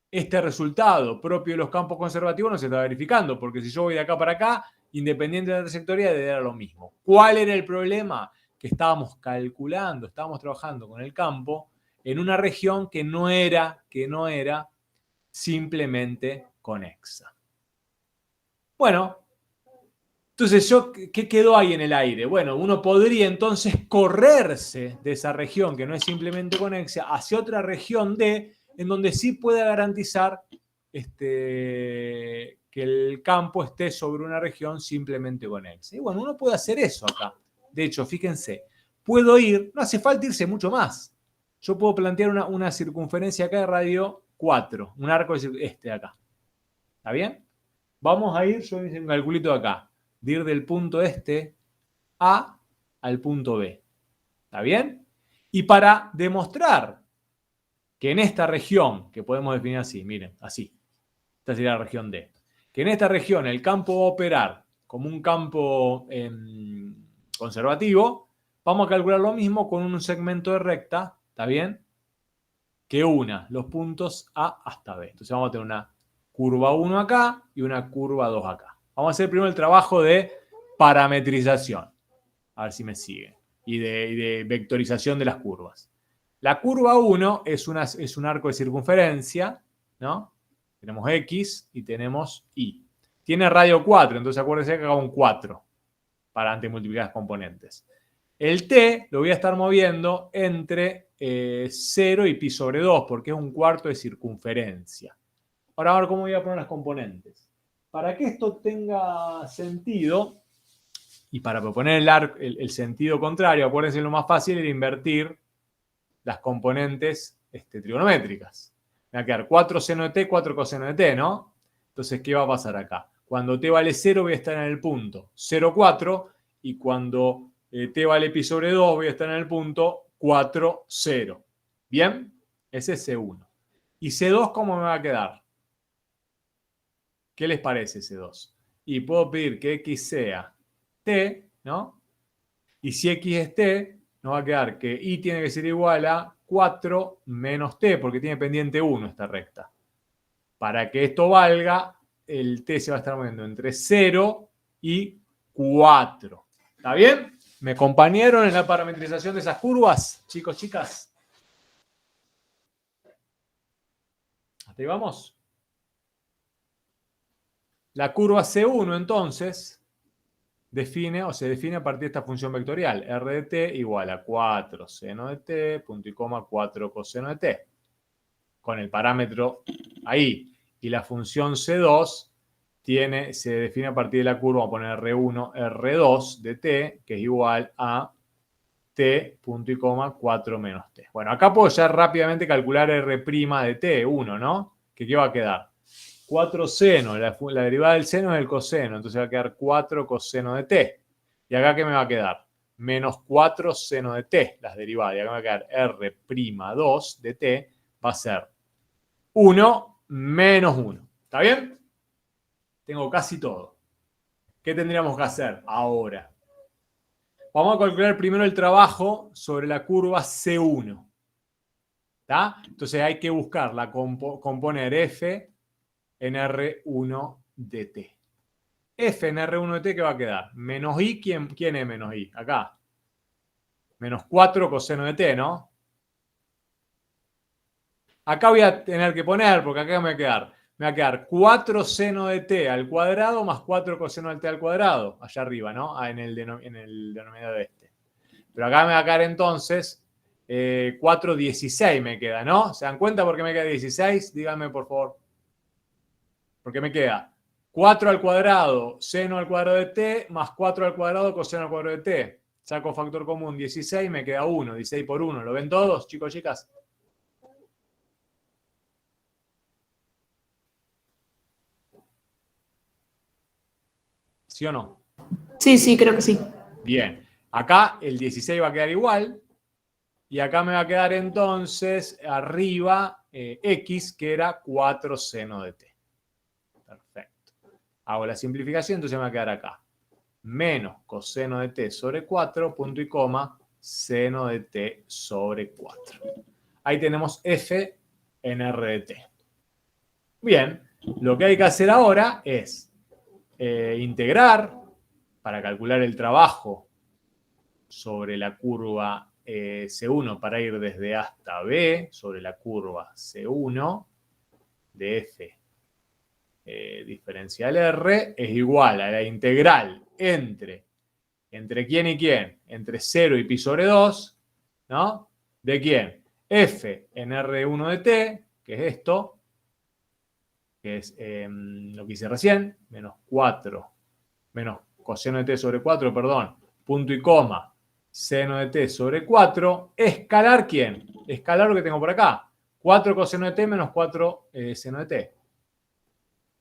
este resultado propio de los campos conservativos no se está verificando, porque si yo voy de acá para acá, independiente de la trayectoria, era lo mismo. ¿Cuál era el problema? Que estábamos calculando, estábamos trabajando con el campo en una región que no era simplemente conexa. Bueno, entonces, ¿qué quedó ahí en el aire? Bueno, uno podría entonces correrse de esa región que no es simplemente conexa hacia otra región D, en donde sí pueda garantizar que el campo esté sobre una región simplemente conexa. Y bueno, uno puede hacer eso acá. De hecho, fíjense, puedo ir, no hace falta irse mucho más. Yo puedo plantear una circunferencia acá de radio 4, un arco de acá. ¿Está bien? Vamos a ir, yo hice un calculito de acá. de ir del punto este A al punto B. ¿Está bien? Y para demostrar que en esta región, que podemos definir así, miren, así, esta sería la región D, que en esta región el campo va a operar como un campo conservativo, vamos a calcular lo mismo con un segmento de recta, ¿está bien? Que una los puntos A hasta B. Entonces vamos a tener una curva 1 acá y una curva 2 acá. Vamos a hacer primero el trabajo de parametrización. A ver si me siguen. Y de vectorización de las curvas. La curva 1 es un arco de circunferencia, ¿no? Tenemos X y tenemos Y. Tiene radio 4, entonces acuérdense que hago un 4 para antes de multiplicar las componentes. El T lo voy a estar moviendo entre 0 y pi sobre 2, porque es un cuarto de circunferencia. Ahora a ver cómo voy a poner las componentes. Para que esto tenga sentido, y para proponer el sentido contrario, acuérdense, lo más fácil era invertir las componentes trigonométricas. Me va a quedar 4 seno de t, 4 coseno de t, ¿no? Entonces, ¿qué va a pasar acá? Cuando t vale 0 voy a estar en el punto 0, 4, y cuando t vale pi sobre 2 voy a estar en el punto 4, 0. ¿Bien? Ese es C1. ¿Y C2 cómo me va a quedar? ¿Qué les parece C2? Y puedo pedir que X sea T, ¿no? Y si X es T, nos va a quedar que Y tiene que ser igual a 4 menos T, porque tiene pendiente 1 esta recta. Para que esto valga, el T se va a estar moviendo entre 0 y 4. ¿Está bien? ¿Me acompañaron en la parametrización de esas curvas, chicos, chicas? ¿Hasta ahí vamos? La curva C1, entonces, se define a partir de esta función vectorial. R de t igual a 4 seno de t, punto y coma, 4 coseno de t. Con el parámetro ahí. Y la función C2 se define a partir de la curva, vamos a poner R1, R2 de t, que es igual a t, punto y coma, 4 menos t. Bueno, acá puedo ya rápidamente calcular R' de t, 1, ¿no? ¿Qué va a quedar? 4 seno, la derivada del seno es el coseno, entonces va a quedar 4 coseno de t. ¿Y acá qué me va a quedar? Menos 4 seno de t, las derivadas. Y acá me va a quedar R'2 de t, va a ser 1 menos 1. ¿Está bien? Tengo casi todo. ¿Qué tendríamos que hacer ahora? Vamos a calcular primero el trabajo sobre la curva C1. ¿Está? Entonces hay que buscarla, componer f en R1 de t. F en R1 de t, ¿qué va a quedar? Menos i, ¿quién es menos i? Acá. Menos 4 coseno de t, ¿no? Acá voy a tener que poner, porque acá me va a quedar. Me va a quedar 4 seno de t al cuadrado más 4 coseno de t al cuadrado. Allá arriba, ¿no? En el denominador de este. Pero acá me va a quedar entonces 4, 16 me queda, ¿no? ¿Se dan cuenta por qué me queda 16? Díganme, por favor. Porque me queda 4 al cuadrado seno al cuadrado de t más 4 al cuadrado coseno al cuadrado de t. Saco factor común 16, me queda 1. 16 por 1. ¿Lo ven todos, chicos, chicas? ¿Sí o no? Sí, creo que sí. Bien. Acá el 16 va a quedar igual. Y acá me va a quedar entonces arriba x, que era 4 seno de t. Perfecto. Hago la simplificación, entonces me va a quedar acá. Menos coseno de t sobre 4, punto y coma, seno de t sobre 4. Ahí tenemos f en r de t. Bien, lo que hay que hacer ahora es integrar para calcular el trabajo sobre la curva C1 para ir desde A hasta B, sobre la curva C1 de f diferencial R es igual a la integral entre quién y quién, entre 0 y pi sobre 2, ¿no? ¿De quién? F en R1 de t, que es esto, que es lo que hice recién, menos 4, menos coseno de t sobre 4, perdón, punto y coma, seno de t sobre 4, escalar ¿quién? Escalar lo que tengo por acá, 4 coseno de t menos 4 seno de t.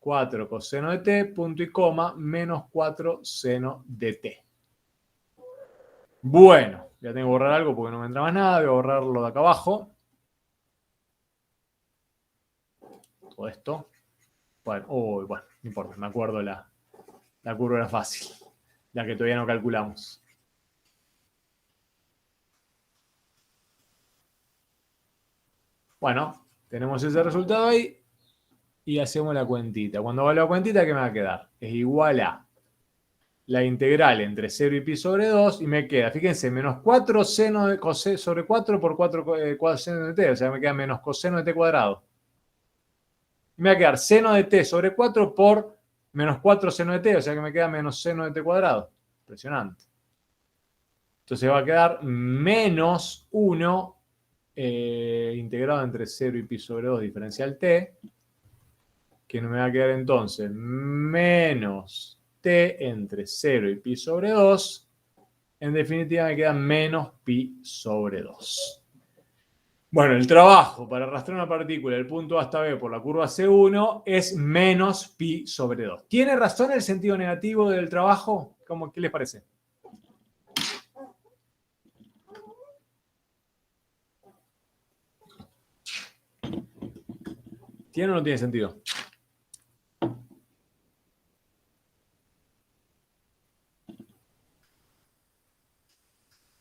4 coseno de t, punto y coma, menos 4 seno de t. Bueno, ya tengo que borrar algo porque no me entra más nada. Voy a borrarlo de acá abajo. Todo esto. Bueno, bueno, no importa, me acuerdo la curva era fácil, la que todavía no calculamos. Bueno, tenemos ese resultado ahí y hacemos la cuentita. Cuando hago la cuentita, ¿qué me va a quedar? Es igual a la integral entre 0 y pi sobre 2 y me queda, fíjense, menos 4 seno de coseno sobre 4 por 4 coseno de t, o sea, me queda menos coseno de t cuadrado. Y me va a quedar seno de t sobre 4 por menos 4 seno de t, o sea que me queda menos seno de t cuadrado. Impresionante. Entonces va a quedar menos 1 integrado entre 0 y pi sobre 2 diferencial t, que me va a quedar entonces menos t entre 0 y pi sobre 2. En definitiva me queda menos pi sobre 2. Bueno, el trabajo para arrastrar una partícula del punto A hasta B por la curva C1 es menos pi sobre 2. ¿Tiene razón el sentido negativo del trabajo? ¿Qué les parece? ¿Tiene o no tiene sentido?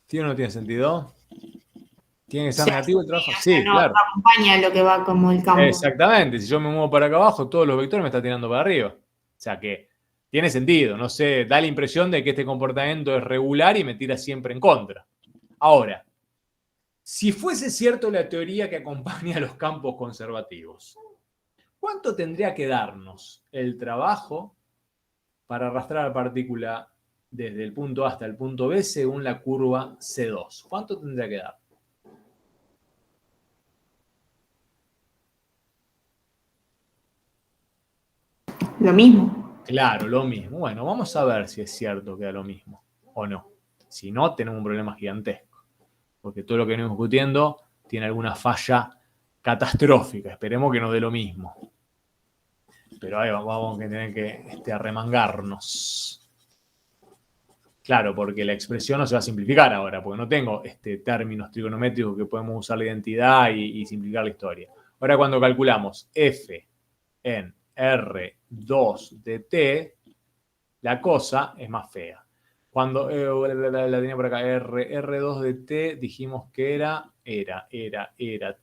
¿Tiene o no tiene sentido? ¿Tiene que ser negativo el trabajo? Sí, no, claro. no acompaña lo que va como el campo. Exactamente. Si yo me muevo para acá abajo, todos los vectores me están tirando para arriba. O sea que tiene sentido. No sé, da la impresión de que este comportamiento es regular y me tira siempre en contra. Ahora, si fuese cierto la teoría que acompaña a los campos conservativos, ¿cuánto tendría que darnos el trabajo para arrastrar la partícula desde el punto A hasta el punto B según la curva C2? ¿Cuánto tendría que dar? Lo mismo. Claro, lo mismo. Bueno, vamos a ver si es cierto que da lo mismo o no. Si no, tenemos un problema gigantesco. Porque todo lo que venimos discutiendo tiene alguna falla catastrófica. Esperemos que no dé lo mismo. Pero ahí vamos a tener que arremangarnos. Claro, porque la expresión no se va a simplificar ahora, porque no tengo términos trigonométricos que podemos usar la identidad y simplificar la historia. Ahora cuando calculamos f en R2 de t, la cosa es más fea. Cuando la tenía por acá, R2 de t, dijimos que era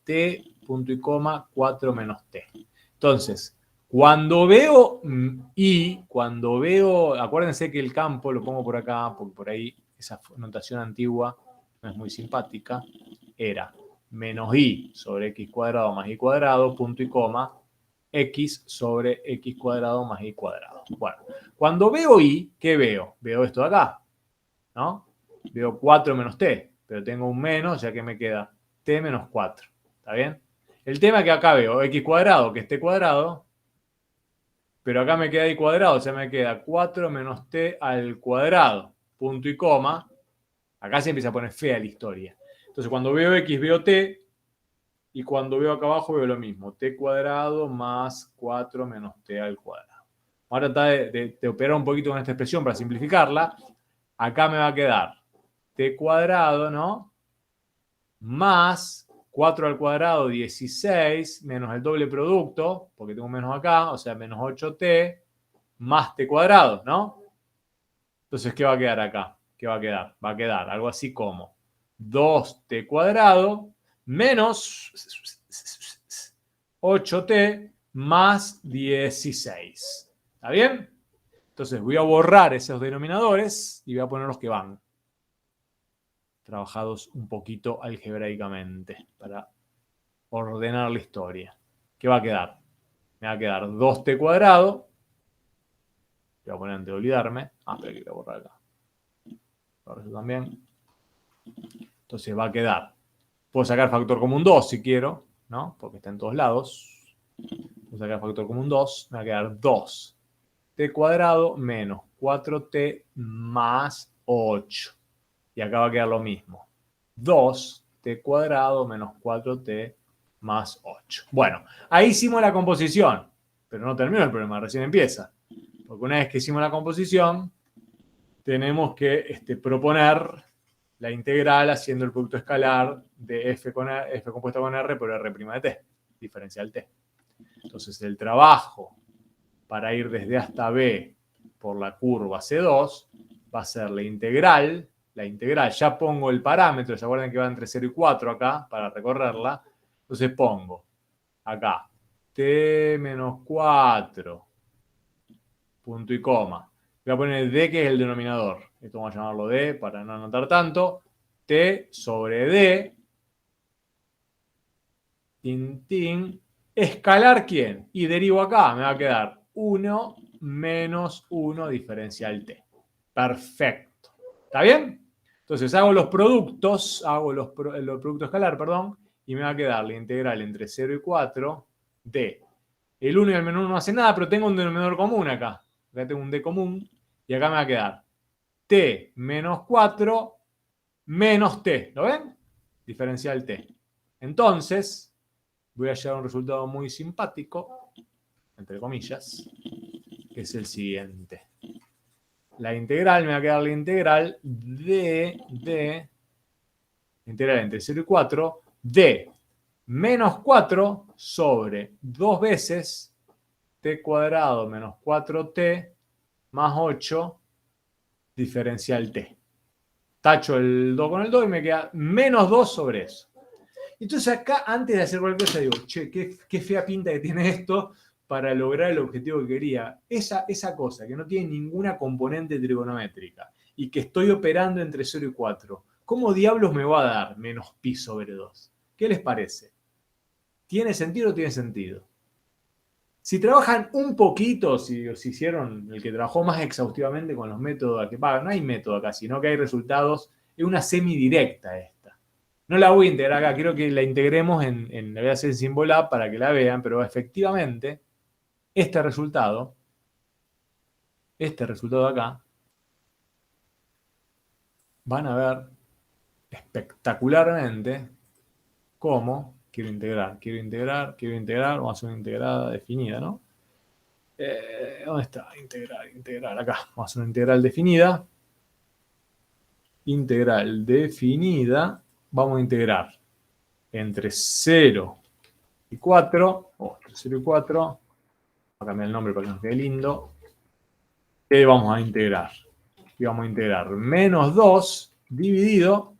t, punto y coma, 4 menos t. Entonces, cuando veo acuérdense que el campo lo pongo por acá, porque por ahí esa notación antigua no es muy simpática, era menos i sobre x cuadrado más y cuadrado, punto y coma, x sobre x cuadrado más y cuadrado. Bueno, cuando veo i, ¿qué veo? Veo esto de acá, ¿no? Veo 4 menos t, pero tengo un menos, ya que me queda t menos 4. ¿Está bien? El tema es que acá veo x cuadrado, que es t cuadrado, pero acá me queda i cuadrado, o sea, me queda 4 menos t al cuadrado, punto y coma. Acá se empieza a poner fea la historia. Entonces, cuando veo x, veo t, y cuando veo acá abajo veo lo mismo, t cuadrado más 4 menos t al cuadrado. Ahora tratar de operar un poquito con esta expresión para simplificarla. Acá me va a quedar t cuadrado, ¿no? Más 4 al cuadrado, 16, menos el doble producto, porque tengo menos acá, o sea, menos 8t, más t cuadrado, ¿no? Entonces, ¿qué va a quedar acá? ¿Qué va a quedar? Va a quedar algo así como 2t cuadrado menos 8t más 16. ¿Está bien? Entonces voy a borrar esos denominadores y voy a poner los que van. Trabajados un poquito algebraicamente para ordenar la historia. ¿Qué va a quedar? Me va a quedar 2t cuadrado. Voy a poner antes de olvidarme. Pero que voy a borrar acá. Ahora eso también. Entonces va a quedar. Puedo sacar factor común 2 si quiero, ¿no? Porque está en todos lados. Puedo sacar factor común 2. Me va a quedar 2t cuadrado menos 4t más 8. Y acá va a quedar lo mismo. 2t cuadrado menos 4t más 8. Bueno, ahí hicimos la composición. pero no terminó el problema, recién empieza. Porque una vez que hicimos la composición, tenemos que proponer la integral haciendo el producto escalar de f compuesta con r por r' de t, diferencial t. Entonces el trabajo para ir desde A hasta B por la curva C2 va a ser la integral, ya pongo el parámetro, ¿se acuerdan que va entre 0 y 4 acá para recorrerla? Entonces pongo acá t menos 4, punto y coma. Voy a poner d, que es el denominador. Esto vamos a llamarlo d para no anotar tanto. T sobre d. Tin, escalar ¿quién? Y derivo acá. Me va a quedar 1 menos 1 diferencial t. Perfecto. ¿Está bien? Entonces hago los productos, los productos escalar, perdón, y me va a quedar la integral entre 0 y 4 de el 1 y el menos 1 no hace nada, pero tengo un denominador común acá. Acá tengo un d común y acá me va a quedar t menos 4 menos t. ¿Lo ven? Diferencial t. Entonces, voy a llegar a un resultado muy simpático, entre comillas, que es el siguiente. La integral me va a quedar la integral de integral entre 0 y 4 de menos 4 sobre 2 veces t cuadrado menos 4t más 8 diferencial t. Tacho el 2 con el 2 y me queda menos 2 sobre eso. Entonces acá, antes de hacer cualquier cosa, digo, che, qué fea pinta que tiene esto para lograr el objetivo que quería. Esa cosa que no tiene ninguna componente trigonométrica y que estoy operando entre 0 y 4, ¿cómo diablos me va a dar menos pi sobre 2? ¿Qué les parece? ¿Tiene sentido o tiene sentido? Si trabajan un poquito, si hicieron el que trabajó más exhaustivamente con los métodos, no hay método acá, sino que hay resultados, es una semidirecta esta. No la voy a integrar acá, quiero que la integremos la voy a hacer en Symbolab para que la vean, pero efectivamente, este resultado de acá, van a ver espectacularmente cómo quiero integrar, vamos a hacer una integrada definida, ¿no? ¿Dónde está? Integral, acá. Vamos a hacer una integral definida. Integral definida. Vamos a integrar entre 0 y 4. Entre 0 y 4. Voy a cambiar el nombre para que nos quede lindo. ¿Qué vamos a integrar? Y vamos a integrar menos 2 dividido.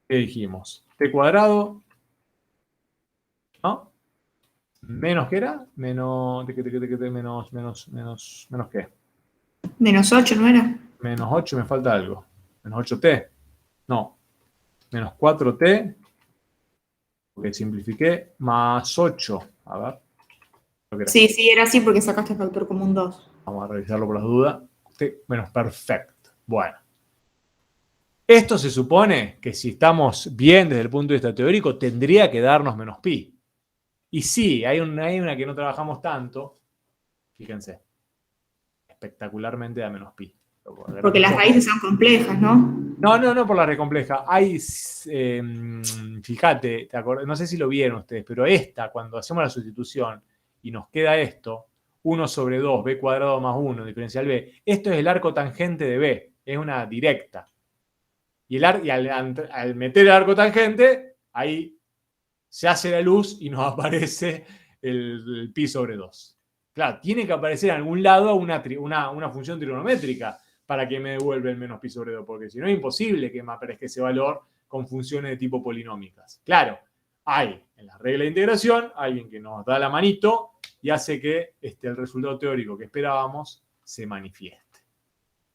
¿Qué dijimos? T cuadrado. ¿No? ¿Menos qué era? Menos qué. Menos 8, ¿no era? Menos 8, me falta algo. Menos 8t. No. Menos 4t. Porque simplifiqué. Más 8. A ver. Sí, era así porque sacaste factor común 2. Vamos a revisarlo por las dudas. Menos perfecto. Bueno. Esto se supone que si estamos bien desde el punto de vista teórico, tendría que darnos menos pi. Y sí, hay una que no trabajamos tanto. Fíjense. Espectacularmente da menos pi. Porque las raíces son complejas, ¿no? No por la red compleja. Hay, fíjate, no sé si lo vieron ustedes, pero cuando hacemos la sustitución y nos queda esto, 1 sobre 2, b cuadrado más 1, diferencial b, esto es el arco tangente de b, es una directa. Y al meter el arco tangente, ahí se hace la luz y nos aparece el pi sobre 2. Claro, tiene que aparecer en algún lado una función trigonométrica para que me devuelva el menos pi sobre 2, porque si no es imposible que me aparezca ese valor con funciones de tipo polinómicas. Claro, hay en la regla de integración alguien que nos da la manito y hace que el resultado teórico que esperábamos se manifieste.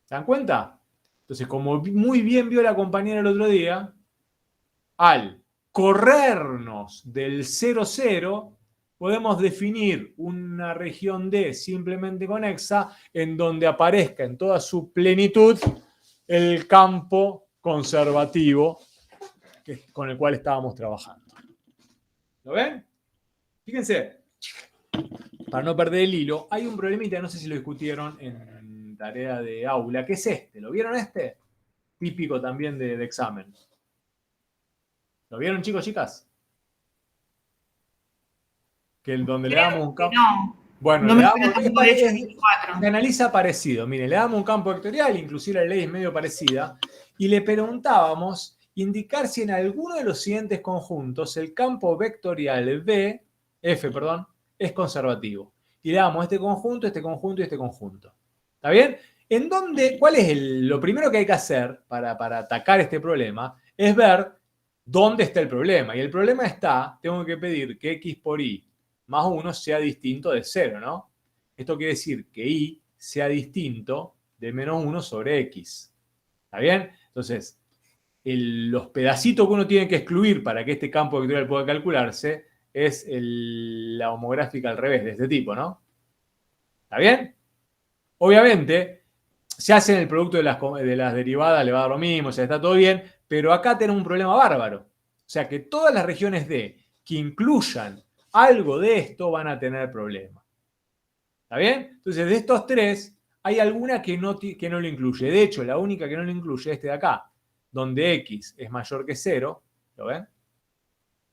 ¿Se dan cuenta? Entonces, como muy bien vio la compañera el otro día, al corrernos del 0,0, podemos definir una región D simplemente conexa en donde aparezca en toda su plenitud el campo conservativo con el cual estábamos trabajando. ¿Lo ven? Fíjense, para no perder el hilo, hay un problemita, no sé si lo discutieron en tarea de aula, que es este. ¿Lo vieron este? Típico también de examen. ¿Lo vieron, chicos, chicas? Que donde le damos un campo. Bueno, No le me damos, suena tampoco el hecho de 24. se analiza parecido. Mire, le damos un campo vectorial, inclusive la ley es medio parecida, y le preguntábamos indicar si en alguno de los siguientes conjuntos el campo vectorial F, es conservativo. Y le damos este conjunto y este conjunto. ¿Está bien? ¿Cuál es lo primero que hay que hacer para atacar este problema? Es ver dónde está el problema. Y el problema está, tengo que pedir que x por y más 1 sea distinto de 0, ¿no? Esto quiere decir que y sea distinto de menos 1 sobre x. ¿Está bien? Entonces, los pedacitos que uno tiene que excluir para que este campo vectorial pueda calcularse es la homográfica al revés, de este tipo, ¿no? ¿Está bien? Obviamente, se hacen el producto de las derivadas, le va a dar lo mismo, o sea, está todo bien, pero acá tenemos un problema bárbaro. O sea, que todas las regiones D que incluyan algo de esto van a tener problemas. ¿Está bien? Entonces, de estos tres, hay alguna que no lo incluye. De hecho, la única que no lo incluye es este de acá, donde x es mayor que 0. ¿Lo ven?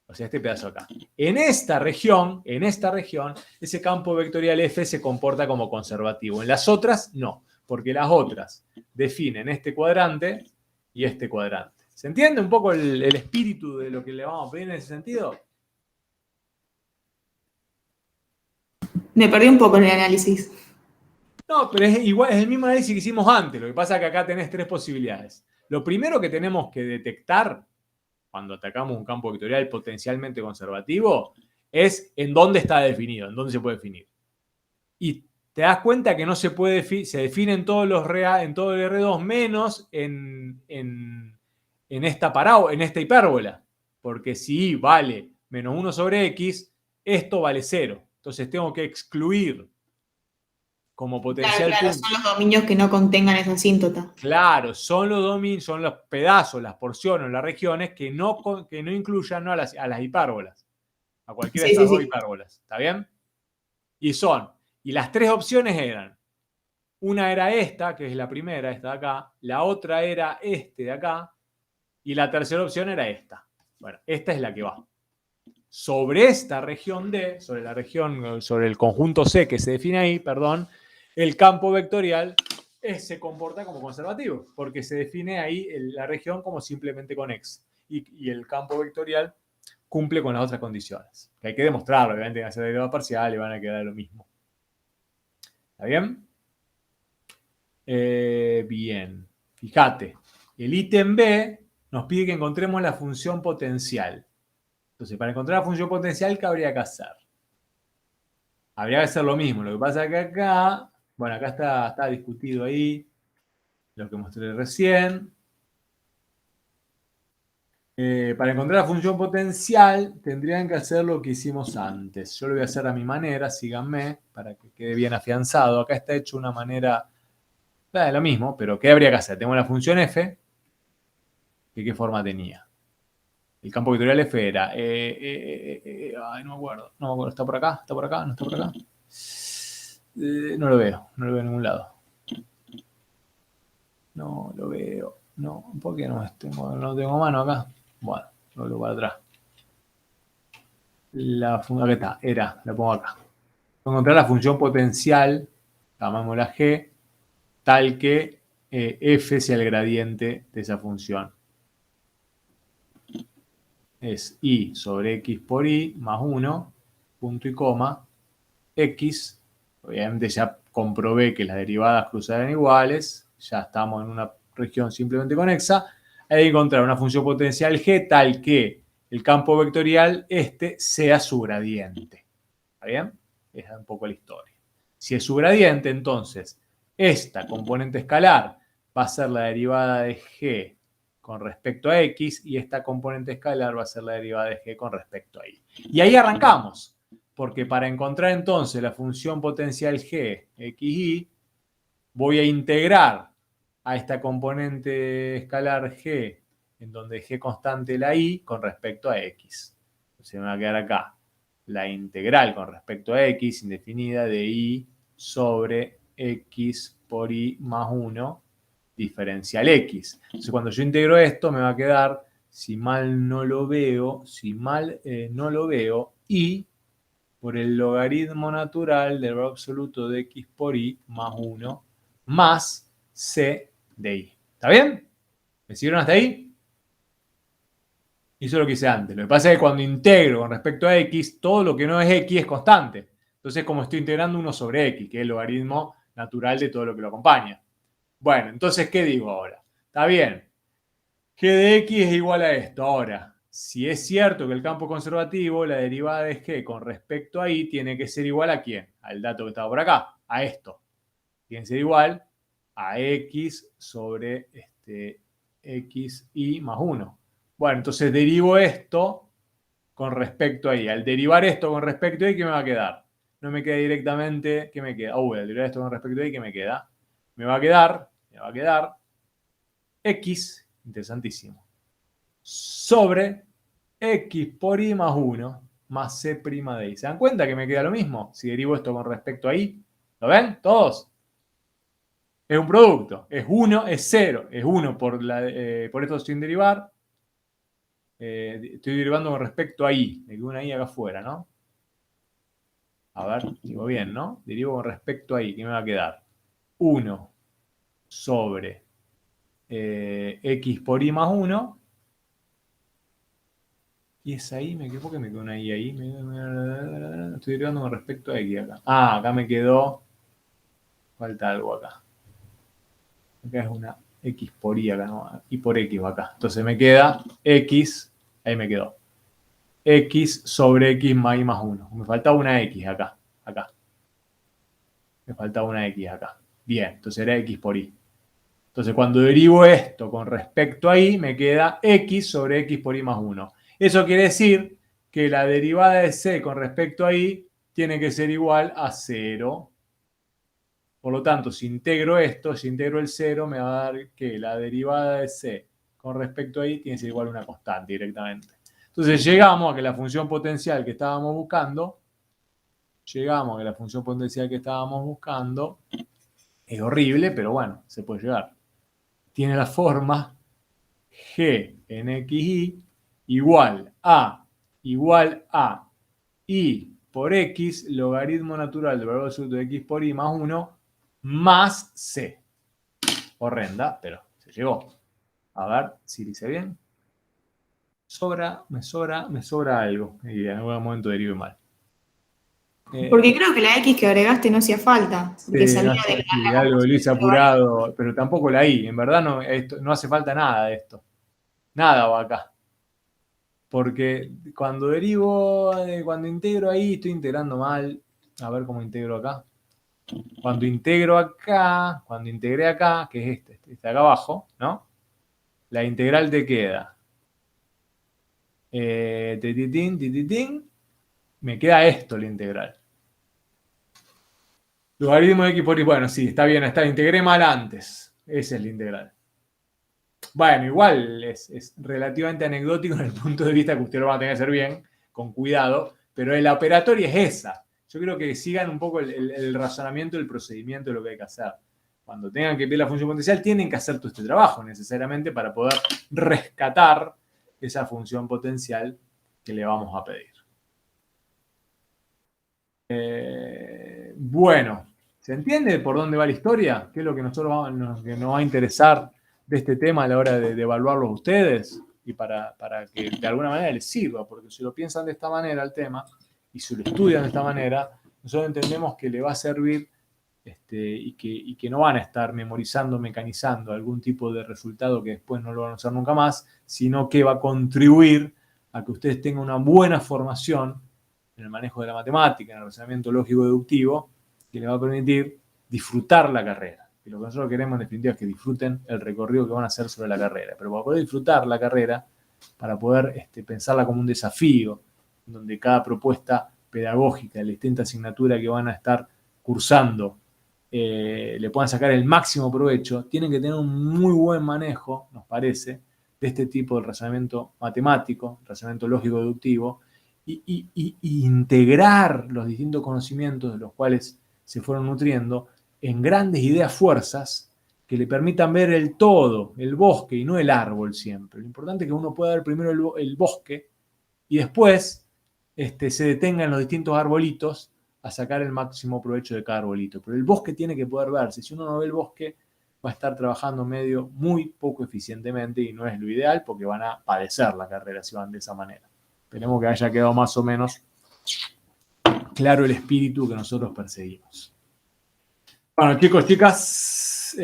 O sea, este pedazo acá. En esta región, ese campo vectorial F se comporta como conservativo. En las otras, no, porque las otras definen este cuadrante y este cuadrante. ¿Se entiende un poco el espíritu de lo que le vamos a pedir en ese sentido? Me perdí un poco en el análisis. No, pero es igual, es el mismo análisis que hicimos antes. Lo que pasa es que acá tenés tres posibilidades. Lo primero que tenemos que detectar cuando atacamos un campo vectorial potencialmente conservativo es en dónde está definido, en dónde se puede definir. Y te das cuenta que no se puede se define en todos los en todo el R2 menos en esta hipérbola. Porque si y vale menos 1 sobre x, esto vale 0. Entonces tengo que excluir como potencial Claro, punto. son los dominios que no contengan esa asíntota. Claro, son los dominios, son los pedazos, las porciones, las regiones que no incluyan a las hipérbolas. A cualquiera de estas dos hipérbolas. ¿Está bien? Y las tres opciones eran, una era esta, que es la primera, esta de acá, la otra era este de acá, y la tercera opción era esta. Bueno, esta es la que va. Sobre esta región D, sobre el conjunto C que se define ahí, el campo vectorial se comporta como conservativo, porque se define ahí la región como simplemente con X. Y el campo vectorial cumple con las otras condiciones. Que hay que demostrarlo, obviamente, en hacer derivada parcial y van a quedar lo mismo. ¿Está bien? Bien. Fíjate, el ítem B nos pide que encontremos la función potencial. Entonces, para encontrar la función potencial, ¿qué habría que hacer? Habría que hacer lo mismo. Lo que pasa es que acá, bueno, acá está discutido ahí lo que mostré recién. Para encontrar la función potencial, tendrían que hacer lo que hicimos antes. Yo lo voy a hacer a mi manera, síganme, para que quede bien afianzado. Acá está hecho de una manera, lo mismo, pero ¿qué habría que hacer? Tengo la función f, ¿de qué forma tenía? El campo vectorial f era, ay, no me acuerdo, ¿está por acá? ¿Está por acá? ¿No está por acá? No lo veo en ningún lado. No lo veo, no, ¿por qué no tengo mano acá? Bueno, lo vuelvo para atrás. Acá está, la pongo acá. Voy a encontrar la función potencial, llamémosla g, tal que f sea el gradiente de esa función. Es y sobre x por y más 1, punto y coma, x. Obviamente ya comprobé que las derivadas cruzarán iguales, ya estamos en una región simplemente conexa. Hay que encontrar una función potencial g tal que el campo vectorial sea su gradiente. ¿Está bien? Esa es un poco la historia. Si es su gradiente, entonces esta componente escalar va a ser la derivada de g con respecto a x y esta componente escalar va a ser la derivada de g con respecto a y. Y ahí arrancamos, porque para encontrar entonces la función potencial g, x, y, voy a integrar a esta componente escalar g, en donde g constante la y, con respecto a x. Entonces me va a quedar acá la integral con respecto a x indefinida de y sobre x por y más 1 diferencial x. Entonces cuando yo integro esto me va a quedar, si mal no lo veo, y por el logaritmo natural del valor absoluto de x por y más 1 más c de y. ¿Está bien? ¿Me siguieron hasta ahí? Hizo lo que hice antes. Lo que pasa es que cuando integro con respecto a x, todo lo que no es x es constante. Entonces, como estoy integrando 1 sobre x, que es el logaritmo natural de todo lo que lo acompaña. Bueno, entonces, ¿qué digo ahora? Está bien. G de x es igual a esto. Ahora, si es cierto que el campo conservativo, la derivada de g con respecto a y tiene que ser igual a ¿quién? Al dato que estaba por acá, a esto. Tiene que ser igual a x sobre xy más 1. Bueno, entonces derivo esto con respecto a y. Al derivar esto con respecto a y, ¿qué me va a quedar? No me queda directamente, ¿qué me queda? Al derivar esto con respecto a y, ¿qué me queda? Me va a quedar x, interesantísimo, sobre x por y más 1 más c' de y. ¿Se dan cuenta que me queda lo mismo? Si derivo esto con respecto a y. ¿Lo ven? ¿Todos? Es un producto. Es 1, es 0. Es 1 por esto sin derivar. Estoy derivando con respecto a y. Me queda una y acá afuera, ¿no? A ver, digo bien, ¿no? Derivo con respecto a y. ¿Qué me va a quedar? 1 sobre x por y más 1. Y es ahí, ¿por qué me quedó una y ahí? Estoy derivando con respecto a x acá. Ah, acá me quedó. Falta algo acá. Acá es una x por y acá, ¿no? Y por x va acá. Entonces me queda x, ahí me quedó. X sobre x más y más 1. Me faltaba una x acá. Me faltaba una x acá. Bien, entonces era x por y. Entonces cuando derivo esto con respecto a y, me queda x sobre x por y más 1. Eso quiere decir que la derivada de c con respecto a y tiene que ser igual a 0. Por lo tanto, si integro esto, si integro el 0, me va a dar que la derivada de c con respecto a y tiene que ser igual a una constante directamente. Entonces llegamos a que la función potencial que estábamos buscando, es horrible, pero bueno, se puede llegar. Tiene la forma g en xy igual a y por x logaritmo natural del valor absoluto de x por y más 1 más c. Horrenda, pero se llegó. A ver si dice bien. Me sobra algo. Y en algún momento derive mal. Porque creo que la X que agregaste no hacía falta. Porque salía no sé, de sí, algo lo hice apurado, pero tampoco la I. En verdad no hace falta nada de esto. Nada va acá. Porque cuando integro ahí, estoy integrando mal. A ver cómo integro acá. Cuando integré acá, que es este de acá abajo, ¿no? La integral te queda. Me queda esto la integral. Logaritmo de x por y. Bueno, sí, está bien, integré mal antes. Esa es la integral. Bueno, igual es relativamente anecdótico en el punto de vista que usted lo va a tener que hacer bien, con cuidado, pero la operatoria es esa. Yo creo que sigan un poco el razonamiento, el procedimiento de lo que hay que hacer. Cuando tengan que ver la función potencial, tienen que hacer todo este trabajo necesariamente para poder rescatar esa función potencial que le vamos a pedir. Bueno, ¿se entiende por dónde va la historia? ¿Qué es lo que nos va a interesar de este tema a la hora de evaluarlo ustedes? Y para que de alguna manera les sirva, porque si lo piensan de esta manera el tema, y si lo estudian de esta manera, nosotros entendemos que le va a servir y que no van a estar memorizando, mecanizando algún tipo de resultado que después no lo van a usar nunca más, sino que va a contribuir a que ustedes tengan una buena formación en el manejo de la matemática, en el razonamiento lógico-deductivo, que les va a permitir disfrutar la carrera. Y lo que nosotros queremos en definitiva es que disfruten el recorrido que van a hacer sobre la carrera. Pero para poder disfrutar la carrera, para poder pensarla como un desafío, donde cada propuesta pedagógica de la distinta asignatura que van a estar cursando le puedan sacar el máximo provecho, tienen que tener un muy buen manejo, nos parece, de este tipo de razonamiento matemático, razonamiento lógico-deductivo, y integrar los distintos conocimientos de los cuales se fueron nutriendo en grandes ideas fuerzas que le permitan ver el todo, el bosque y no el árbol siempre. Lo importante es que uno pueda ver primero el bosque y después se detenga en los distintos arbolitos a sacar el máximo provecho de cada arbolito. Pero el bosque tiene que poder verse. Si uno no ve el bosque, va a estar trabajando medio muy poco eficientemente y no es lo ideal porque van a padecer la carrera si van de esa manera. Esperemos que haya quedado más o menos claro el espíritu que nosotros perseguimos. Bueno, chicos, chicas,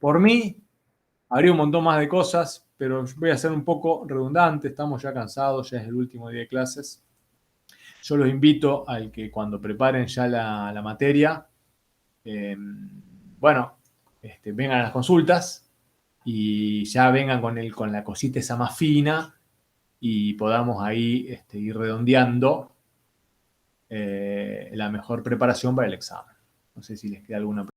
por mí habría un montón más de cosas, pero voy a ser un poco redundante, estamos ya cansados, ya es el último día de clases. Yo los invito al que cuando preparen ya la materia, vengan a las consultas y ya vengan con la cosita esa más fina y podamos ahí ir redondeando la mejor preparación para el examen. No sé si les queda alguna pregunta.